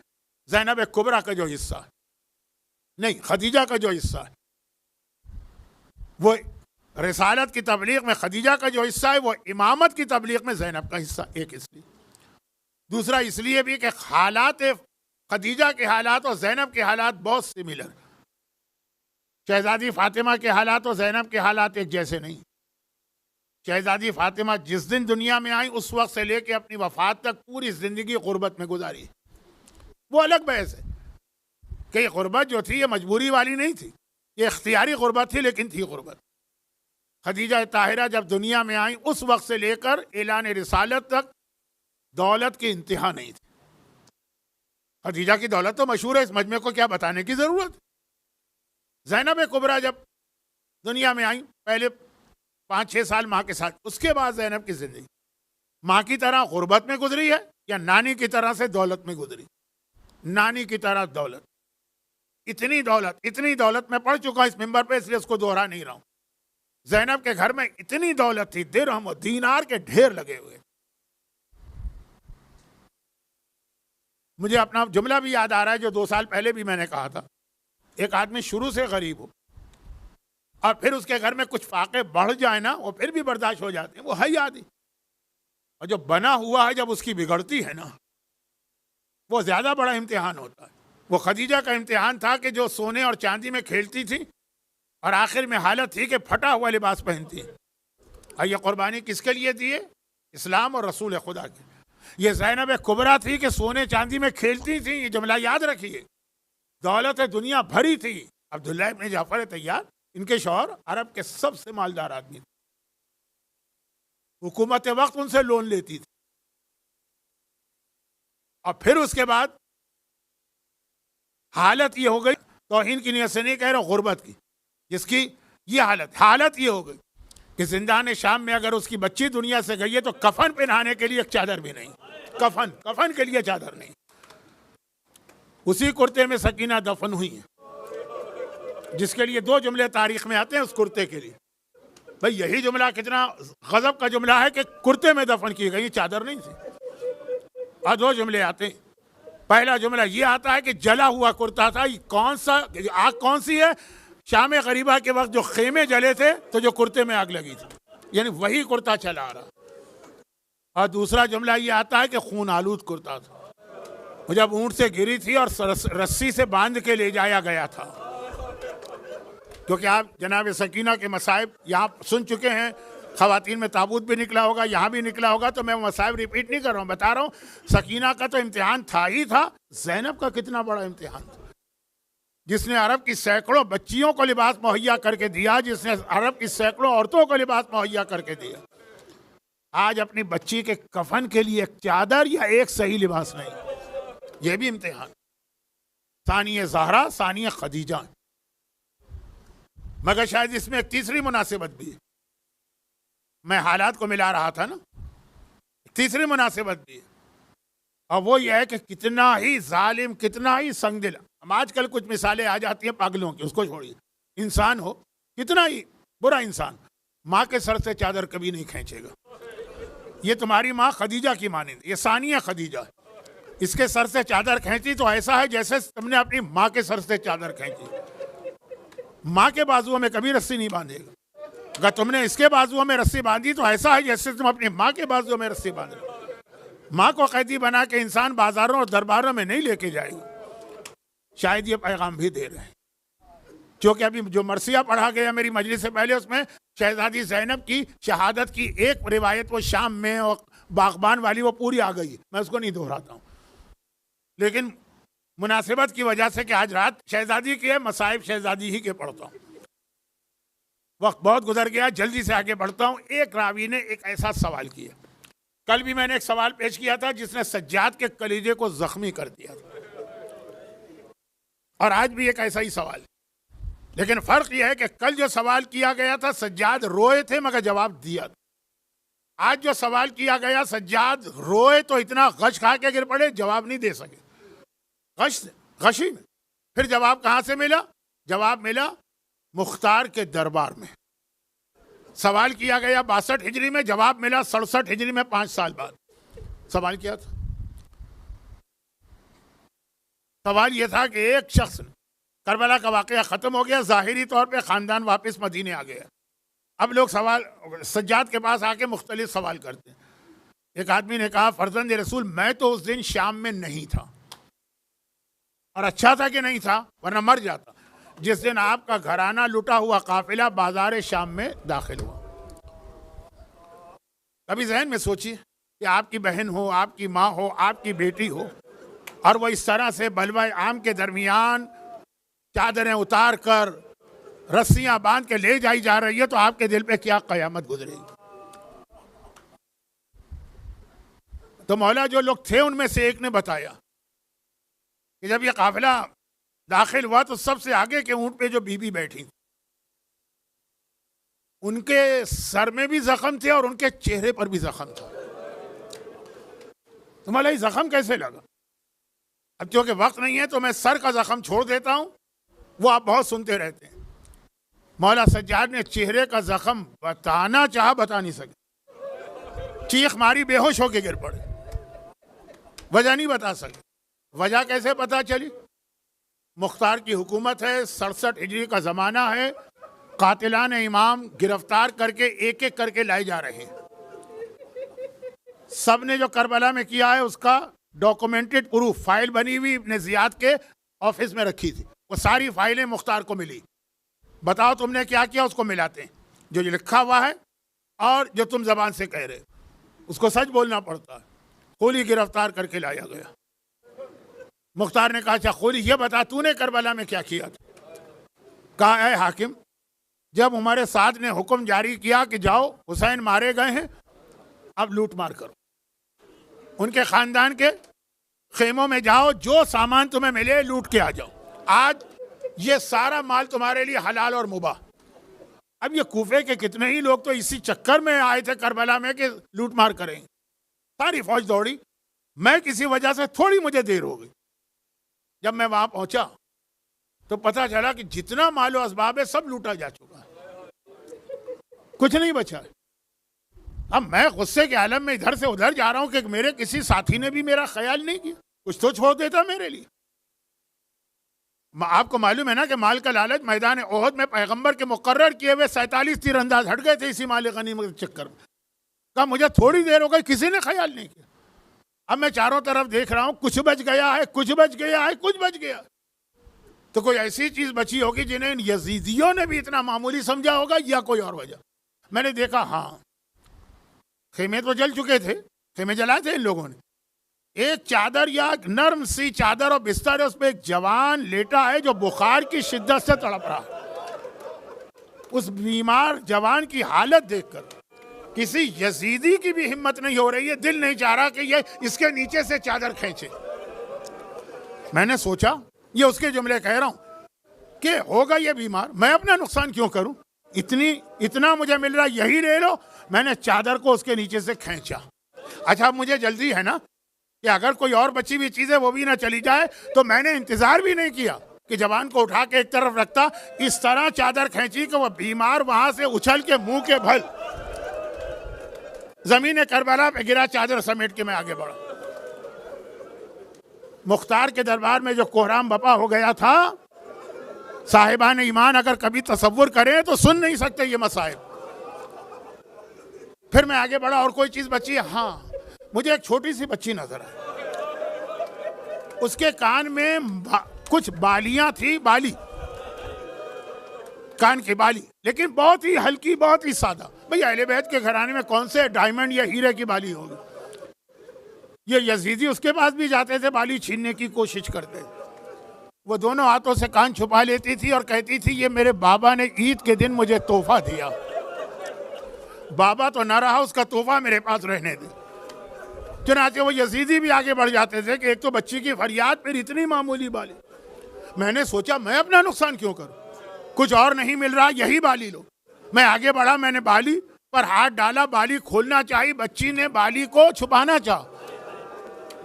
زینب کبریٰ کا جو حصہ ہے، نہیں خدیجہ کا جو حصہ ہے، وہ رسالت کی تبلیغ میں خدیجہ کا جو حصہ ہے، وہ امامت کی تبلیغ میں زینب کا حصہ، ایک اس لیے، دوسرا اس لیے بھی کہ حالات خدیجہ کے حالات اور زینب کے حالات بہت سملر، شہزادی فاطمہ کے حالات اور زینب کے حالات ایک جیسے نہیں۔ شہزادی فاطمہ جس دن دنیا میں آئی اس وقت سے لے کے اپنی وفات تک پوری زندگی غربت میں گزاری، وہ الگ بحث ہے کہ یہ غربت جو تھی یہ مجبوری والی نہیں تھی، یہ اختیاری غربت تھی، لیکن تھی غربت۔ خدیجہ طاہرہ جب دنیا میں آئیں اس وقت سے لے کر اعلان رسالت تک دولت کی انتہا نہیں تھی۔ خدیجہ کی دولت تو مشہور ہے، اس مجمع کو کیا بتانے کی ضرورت۔ زینب کبریٰ جب دنیا میں آئیں پہلے 5-6 سال ماں کے ساتھ، اس کے بعد زینب کی زندگی ماں کی طرح غربت میں گزری ہے یا نانی کی طرح سے دولت میں گزری؟ نانی کی طرح دولت، اتنی دولت میں پڑھ چکا اس ممبر پہ، اس لیے اس کو دوہرا نہیں رہا ہوں. زینب کے گھر میں اتنی دولت تھی، درہم و دینار کے ڈھیر لگے ہوئے. مجھے اپنا جملہ بھی یاد آ رہا ہے جو 2 سال پہلے بھی میں نے کہا تھا. ایک آدمی شروع سے غریب ہو اور پھر اس کے گھر میں کچھ فاقے بڑھ جائیں نا، وہ پھر بھی برداشت ہو جاتے ہیں، وہ ہے یاد ہی. اور جو بنا ہوا ہے جب اس کی بگڑتی ہے نا، وہ زیادہ بڑا امتحان ہوتا ہے. وہ خدیجہ کا امتحان تھا کہ جو سونے اور چاندی میں کھیلتی تھی اور آخر میں حالت تھی کہ پھٹا ہوا لباس پہنتی ہے. اور یہ قربانی کس کے لیے دیے؟ اسلام اور رسول خدا کے. یہ زینب کبریٰ تھی کہ سونے چاندی میں کھیلتی تھی. یہ جملہ یاد رکھیے. دولت دنیا بھری تھی. عبداللہ ابن جعفر طیار ان کے شوہر عرب کے سب سے مالدار آدمی تھے. حکومت وقت ان سے لون لیتی تھی. اور پھر اس کے بعد حالت یہ ہو گئی، توہین کی نیت سے نہیں کہہ رہا، غربت کی، جس کی یہ حالت یہ ہو گئی کہ زندان شام میں اگر اس کی بچی دنیا سے گئی ہے تو کفن پہنانے کے لیے ایک چادر بھی نہیں. کفن کے لیے چادر نہیں. اسی کرتے میں سکینہ دفن ہوئی ہے، جس کے لیے 2 جملے تاریخ میں آتے ہیں اس کرتے کے لیے. بھئی یہی جملہ کتنا غضب کا جملہ ہے کہ کرتے میں دفن کی گئی، چادر نہیں تھی. اور 2 جملے آتے ہیں. پہلا جملہ یہ آتا ہے کہ جلا ہوا کرتا تھا. یہ کون سا آگ کون سی ہے؟ شام غریبہ کے وقت جو خیمے جلے تھے تو جو کرتے میں آگ لگی تھی، یعنی وہی کرتا چلا آ رہا. اور دوسرا جملہ یہ آتا ہے کہ خون آلود کرتا تھا. وہ جب اونٹ سے گری تھی اور رسی سے باندھ کے لے جایا گیا تھا. کیونکہ آپ جناب سکینہ کے مصائب یہاں سن چکے ہیں. خواتین میں تابوت بھی نکلا ہوگا، یہاں بھی نکلا ہوگا، تو میں مصائب ریپیٹ نہیں کر رہا ہوں، بتا رہا ہوں. سکینہ کا تو امتحان تھا ہی تھا. زینب کا کتنا بڑا امتحان تھا، جس نے عرب کی سینکڑوں بچیوں کو لباس مہیا کر کے دیا، جس نے عرب کی سینکڑوں عورتوں کو لباس مہیا کر کے دیا. آج اپنی بچی کے کفن کے لیے ایک چادر یا ایک صحیح لباس نہیں. یہ بھی امتحان. ثانیہ زہرا، ثانیہ خدیجہ. مگر شاید اس میں ایک تیسری مناسبت بھی ہے. میں حالات کو ملا رہا تھا نا، تیسری مناسبت بھی ہے، اور وہ یہ ہے کہ کتنا ہی ظالم، کتنا ہی سنگ دل. ہم آج کل کچھ مثالیں آ جاتی ہیں پاگلوں کی، اس کو چھوڑیے. انسان ہو کتنا ہی برا انسان، ماں کے سر سے چادر کبھی نہیں کھینچے گا. یہ تمہاری ماں خدیجہ کی مانند، یہ ثانیہ خدیجہ ہے. اس کے سر سے چادر کھینچی تو ایسا ہے جیسے تم نے اپنی ماں کے سر سے چادر کھینچی. ماں کے بازوؤں میں کبھی رسی نہیں باندھے گا. اگر تم نے اس کے بازوؤں میں رسی باندھی تو ایسا ہے جیسے تم اپنی ماں کے بازوؤں میں رسی باندھ رہے. ماں کو قیدی بنا کے انسان بازاروں اور درباروں میں نہیں لے کے جائے گا. شاید یہ پیغام بھی دے رہے ہیں. کیونکہ ابھی جو مرثیہ پڑھا گیا میری مجلس سے پہلے، اس میں شہزادی زینب کی شہادت کی ایک روایت وہ شام میں اور باغبان والی وہ پوری آ گئی. میں اس کو نہیں دہراتا ہوں، لیکن مناسبت کی وجہ سے کہ آج رات شہزادی کی ہے، مصائب شہزادی ہی کے پڑھتا ہوں. وقت بہت گزر گیا، جلدی سے آگے بڑھتا ہوں. ایک راوی نے ایک ایسا سوال کیا، کل بھی میں نے ایک سوال پیش کیا تھا جس نے سجاد کے کلیجے کو زخمی کر دیا تھا، اور آج بھی ایک ایسا ہی سوال ہے. لیکن فرق یہ ہے کہ کل جو سوال کیا گیا تھا سجاد روئے تھے مگر جواب دیا تھا. آج جو سوال کیا گیا سجاد روئے تو اتنا غش کھا کے گر پڑے، جواب نہیں دے سکے. غشی میں پھر جواب کہاں سے ملا؟ جواب ملا مختار کے دربار میں. سوال کیا گیا 62 ہجری میں، جواب ملا 67 ہجری میں، 5 سال بعد. سوال کیا تھا؟ سوال یہ تھا کہ ایک شخص نے، کربلا کا واقعہ ختم ہو گیا، ظاہری طور پہ خاندان واپس مدینے آ گیا. اب لوگ سوال سجاد کے پاس آ کے مختلف سوال کرتے ہیں. ایک آدمی نے کہا فرزند رسول میں تو اس دن شام میں نہیں تھا، اور اچھا تھا کہ نہیں تھا ورنہ مر جاتا، جس دن آپ کا گھرانہ لٹا ہوا قافلہ بازار شام میں داخل ہوا. کبھی ذہن میں سوچیے کہ آپ کی بہن ہو، آپ کی ماں ہو، آپ کی بیٹی ہو، اور وہ اس طرح سے بلوہ عام کے درمیان چادریں اتار کر رسیاں باندھ کے لے جائی جا رہی ہے، تو آپ کے دل پہ کیا قیامت گزرے گی. تو مولا جو لوگ تھے ان میں سے ایک نے بتایا کہ جب یہ قافلہ داخل ہوا تو سب سے آگے کے اونٹ پہ جو بی بی بیٹھی ان کے سر میں بھی زخم تھے اور ان کے چہرے پر بھی زخم تھا. تو مولا یہ زخم کیسے لگا؟ اب چونکہ وقت نہیں ہے تو میں سر کا زخم چھوڑ دیتا ہوں، وہ آپ بہت سنتے رہتے ہیں۔ مولا سجاد نے چہرے کا زخم بتانا چاہا، بتا نہیں سکے، چیخ ماری، بے ہوش ہو کے گر پڑے، وجہ نہیں بتا سکے۔ وجہ کیسے پتا چلی؟ مختار کی حکومت ہے، 67 ہجری کا زمانہ ہے، قاتلان امام گرفتار کر کے ایک ایک کر کے لائے جا رہے ہیں۔ سب نے جو کربلا میں کیا ہے اس کا ڈاکومنٹڈ پروف فائل بنی ہوئی ابن زیاد کے آفس میں رکھی تھی، وہ ساری فائلیں مختار کو ملی، بتاؤ تم نے کیا کیا، اس کو ملاتے ہیں جو یہ لکھا ہوا ہے اور جو تم زبان سے کہہ رہے، اس کو سچ بولنا پڑتا ہے۔ خولی گرفتار کر کے لایا گیا۔ مختار نے کہا اچھا خولی یہ بتا تو نے کربلا میں کیا کیا تھا؟ کہا اے حاکم، جب عمر سعد نے حکم جاری کیا کہ جاؤ حسین مارے گئے ہیں، اب لوٹ مار کرو، ان کے خاندان کے خیموں میں جاؤ، جو سامان تمہیں ملے لوٹ کے آ جاؤ، آج یہ سارا مال تمہارے لیے حلال اور مباح۔ اب یہ کوفے کے کتنے ہی لوگ تو اسی چکر میں آئے تھے کربلا میں کہ لوٹ مار کریں، ساری فوج دوڑی، میں کسی وجہ سے تھوڑی مجھے دیر ہو گئی، جب میں وہاں پہنچا تو پتہ چلا کہ جتنا مال و اسباب ہے سب لوٹا جا چکا ہے، کچھ نہیں بچا ہے۔ اب میں غصے کے عالم میں ادھر سے ادھر جا رہا ہوں کہ میرے کسی ساتھی نے بھی میرا خیال نہیں کیا، کچھ تو چھوڑ دیتا میرے لیے۔ آپ کو معلوم ہے نا کہ مال کا لالچ، میدان احد میں پیغمبر کے مقرر کیے ہوئے 47 تیر انداز ہٹ گئے تھے اسی مال غنیمت کے چکر میں۔ کہا مجھے تھوڑی دیر ہو گئی، کسی نے خیال نہیں کیا۔ اب میں چاروں طرف دیکھ رہا ہوں، کچھ بچ گیا ہے، کچھ بچ گیا ہے، کچھ بچ گیا، تو کوئی ایسی چیز بچی ہوگی جنہیں ان یزیدیوں نے بھی اتنا معمولی سمجھا ہوگا یا کوئی اور وجہ۔ میں نے دیکھا ہاں خیمے تو جل چکے تھے، خیمے جلائے تھے ان لوگوں نے، ایک چادر یا نرم سی چادر اور بستر ہے، اس پہ ایک جوان لیٹا ہے جو بخار کی شدت سے تڑپ رہا ہے۔ اس بیمار جوان کی حالت دیکھ کر کسی یزیدی کی بھی ہمت نہیں ہو رہی ہے، دل نہیں چاہ رہا کہ یہ اس کے نیچے سے چادر کھینچے۔ میں نے سوچا یہ اس کے جملے کہہ رہا ہوں کہ ہوگا یہ بیمار، میں اپنا نقصان کیوں کروں، اتنا مجھے مل رہا یہی لے لو۔ میں نے چادر کو اس کے نیچے سے کھینچا۔ اچھا مجھے جلدی ہے نا کہ اگر کوئی اور بچی ہوئی چیز ہے وہ بھی نہ چلی جائے، تو میں نے انتظار بھی نہیں کیا کہ جوان کو اٹھا کے ایک طرف رکھتا، اس طرح چادر کھینچی کہ وہ بیمار وہاں سے اچھل کے منہ کے بھل زمین کربلا پہ گرا، چادر سمیٹ کے میں آگے بڑھا۔ مختار کے دربار میں جو کوہرام بپا ہو گیا تھا، صاحبان ایمان اگر کبھی تصور کریں تو سن نہیں سکتے یہ مسائل۔ پھر میں آگے بڑھا، اور کوئی چیز بچی ہے؟ ہاں مجھے ایک چھوٹی سی بچی نظر آئی، اس کے کان میں کچھ بالیاں تھی، بالی، کان کی بالی، لیکن بہت ہی ہلکی، بہت ہی سادہ۔ بھئی اہل بیت کے گھرانے میں کون سے ڈائمنڈ یا ہیرے کی بالی ہوگی؟ یہ یزیدی اس کے پاس بھی جاتے تھے، بالی چھیننے کی کوشش کرتے تھے۔ وہ دونوں ہاتھوں سے کان چھپا لیتی تھی اور کہتی تھی یہ میرے بابا نے عید کے دن مجھے تحفہ دیا، بابا تو نہ رہا، اس کا تحفہ میرے پاس رہنے دے۔ چنانچہ وہ یزیدی بھی آگے بڑھ جاتے تھے کہ ایک تو بچی کی فریاد، پھر اتنی معمولی بالی۔ میں نے سوچا میں اپنا نقصان کیوں کروں، کچھ اور نہیں مل رہا، یہی بالی لو۔ میں آگے بڑھا، میں نے بالی پر ہاتھ ڈالا، بالی کھولنا چاہی، بچی نے بالی کو چھپانا چاہا۔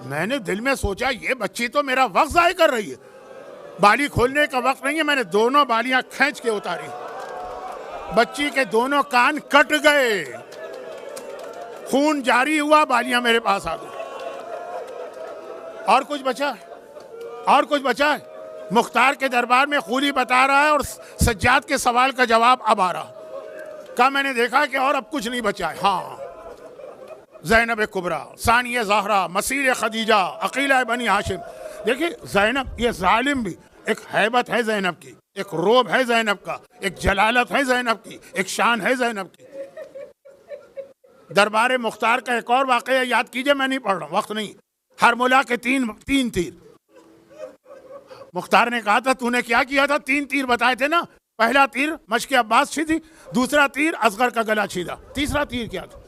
میں نے دل میں سوچا یہ بچی تو میرا وقت ضائع کر رہی ہے، بالی کھولنے کا وقت نہیں ہے۔ میں نے دونوں بالیاں کھینچ کے اتاری، بچی کے دونوں کان کٹ گئے، خون جاری ہوا، بالیاں میرے پاس آ گئی۔ اور کچھ بچا ہے، اور کچھ بچا ہے؟ مختار کے دربار میں خولی بتا رہا ہے اور سجاد کے سوال کا جواب اب آ رہا۔ کہا میں نے دیکھا کہ اور اب کچھ نہیں بچا ہے۔ ہاں زینب کبریٰ، ثانیہ زہرا، مسیح خدیجہ، عقیلہ بنی ہاشم۔ دیکھیں زینب، یہ ظالم بھی ایک ہیبت ہے زینب کی، ایک روب ہے زینب کا، ایک جلالت ہے زینب کی، ایک شان ہے زینب کی۔ دربار مختار کا ایک اور واقعہ یاد کیجئے، میں نہیں پڑھ رہا ہوں، وقت نہیں۔ ہرملا کے تین تیر، مختار نے کہا تھا تو نے کیا کیا تھا، 3 تیر بتائے تھے نا، پہلا تیر مشک عباس چھیدی، دوسرا تیر اصغر کا گلا چھیدا، تیسرا تیر کیا تھا؟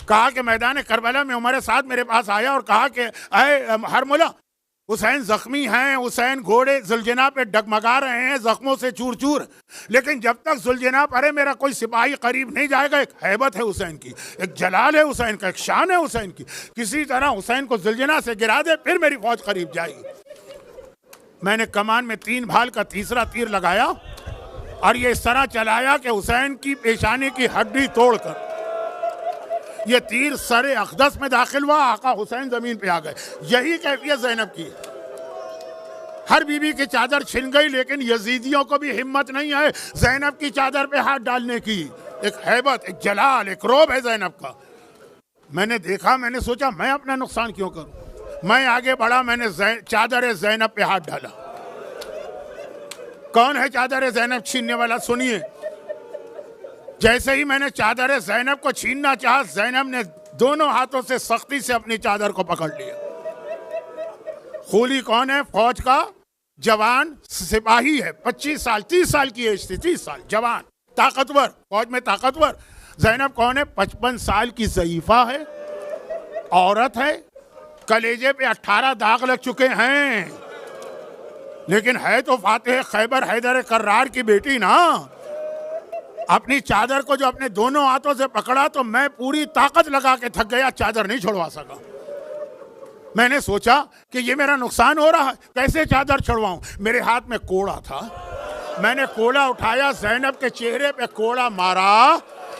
کہا کہ میدان کربلا میں عمر سعد میرے پاس آیا اور کہا کہ اے ہرملا، حسین زخمی ہیں، حسین گھوڑے زلجنا پہ ڈگمگا رہے ہیں زخموں سے چور چور، لیکن جب تک زلجنا پر ہے میرا کوئی سپاہی قریب نہیں جائے گا۔ ایک ہیبت ہے حسین کی، ایک جلال ہے حسین کا، ایک شان ہے حسین کی، کسی طرح حسین کو زلجنا سے گرا دے پھر میری فوج قریب جائے گی۔ میں نے کمان میں 3 بھال کا تیسرا تیر لگایا اور یہ اس طرح چلایا کہ حسین کی پیشانی کی ہڈی توڑ کر یہ تیر سر اقدس میں داخل ہوا، آقا حسین زمین پہ آ گئے۔ یہی کیفیت زینب کی، ہر بی بی کی چادر چھن گئی لیکن یزیدیوں کو بھی ہمت نہیں ہے زینب کی چادر پہ ہاتھ ڈالنے کی۔ ایک ہیبت، ایک جلال، ایک روب ہے زینب کا۔ میں نے دیکھا، میں نے سوچا میں اپنا نقصان کیوں کروں، میں آگے بڑھا، میں نے چادر زینب پہ ہاتھ ڈالا۔ کون ہے چادر زینب چھیننے والا؟ سنیے، جیسے ہی میں نے چادر زینب کو چھیننا چاہا، زینب نے دونوں ہاتھوں سے سختی سے اپنی چادر کو پکڑ لیا۔ خولی کون ہے؟ فوج کا جوان سپاہی ہے، 25 سال 30 سال کی ایج تھی، 30 سال جوان طاقتور، فوج میں طاقتور۔ زینب کون ہے؟ 55 سال کی ضعیفہ ہے، عورت ہے، کلیجے پہ 18 داغ لگ چکے ہیں، لیکن ہے تو فاتح خیبر حیدر کرار کی بیٹی نا۔ اپنی چادر کو جو اپنے دونوں ہاتھوں سے پکڑا تو میں پوری طاقت لگا کے تھک گیا، چادر نہیں چھڑوا سکا۔ میں نے سوچا کہ یہ میرا نقصان ہو رہا ہے، کیسے چادر چھڑواؤں؟ میرے ہاتھ میں کوڑا تھا، میں نے کوڑا اٹھایا، زینب کے چہرے پہ کوڑا مارا،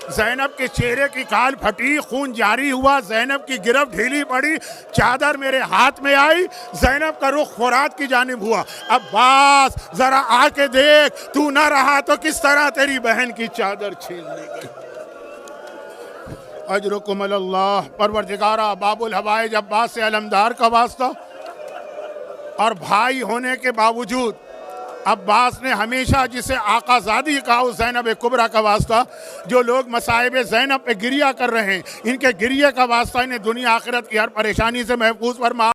زینب کے چہرے کی کھال پھٹی، خون جاری ہوا، زینب کی گرفت ڈھیلی پڑی، چادر میرے ہاتھ میں آئی، زینب کا رخ فرات کی جانب ہوا۔ عباس ذرا آ کے دیکھ، تو نہ رہا تو کس طرح تیری بہن کی چادر چھین لی گئی۔ اجرکم اللہ، پروردگارہ باب الحوائج عباس سے علمدار کا واسطہ، اور بھائی ہونے کے باوجود عباس نے ہمیشہ جسے آقا زادی کہا، اس زینب کبریٰ کا واسطہ۔ جو لوگ مصائب زینب پہ گریہ کر رہے ہیں، ان کے گریہ کا واسطہ انہیں دنیا آخرت کی ہر پریشانی سے محفوظ فرما۔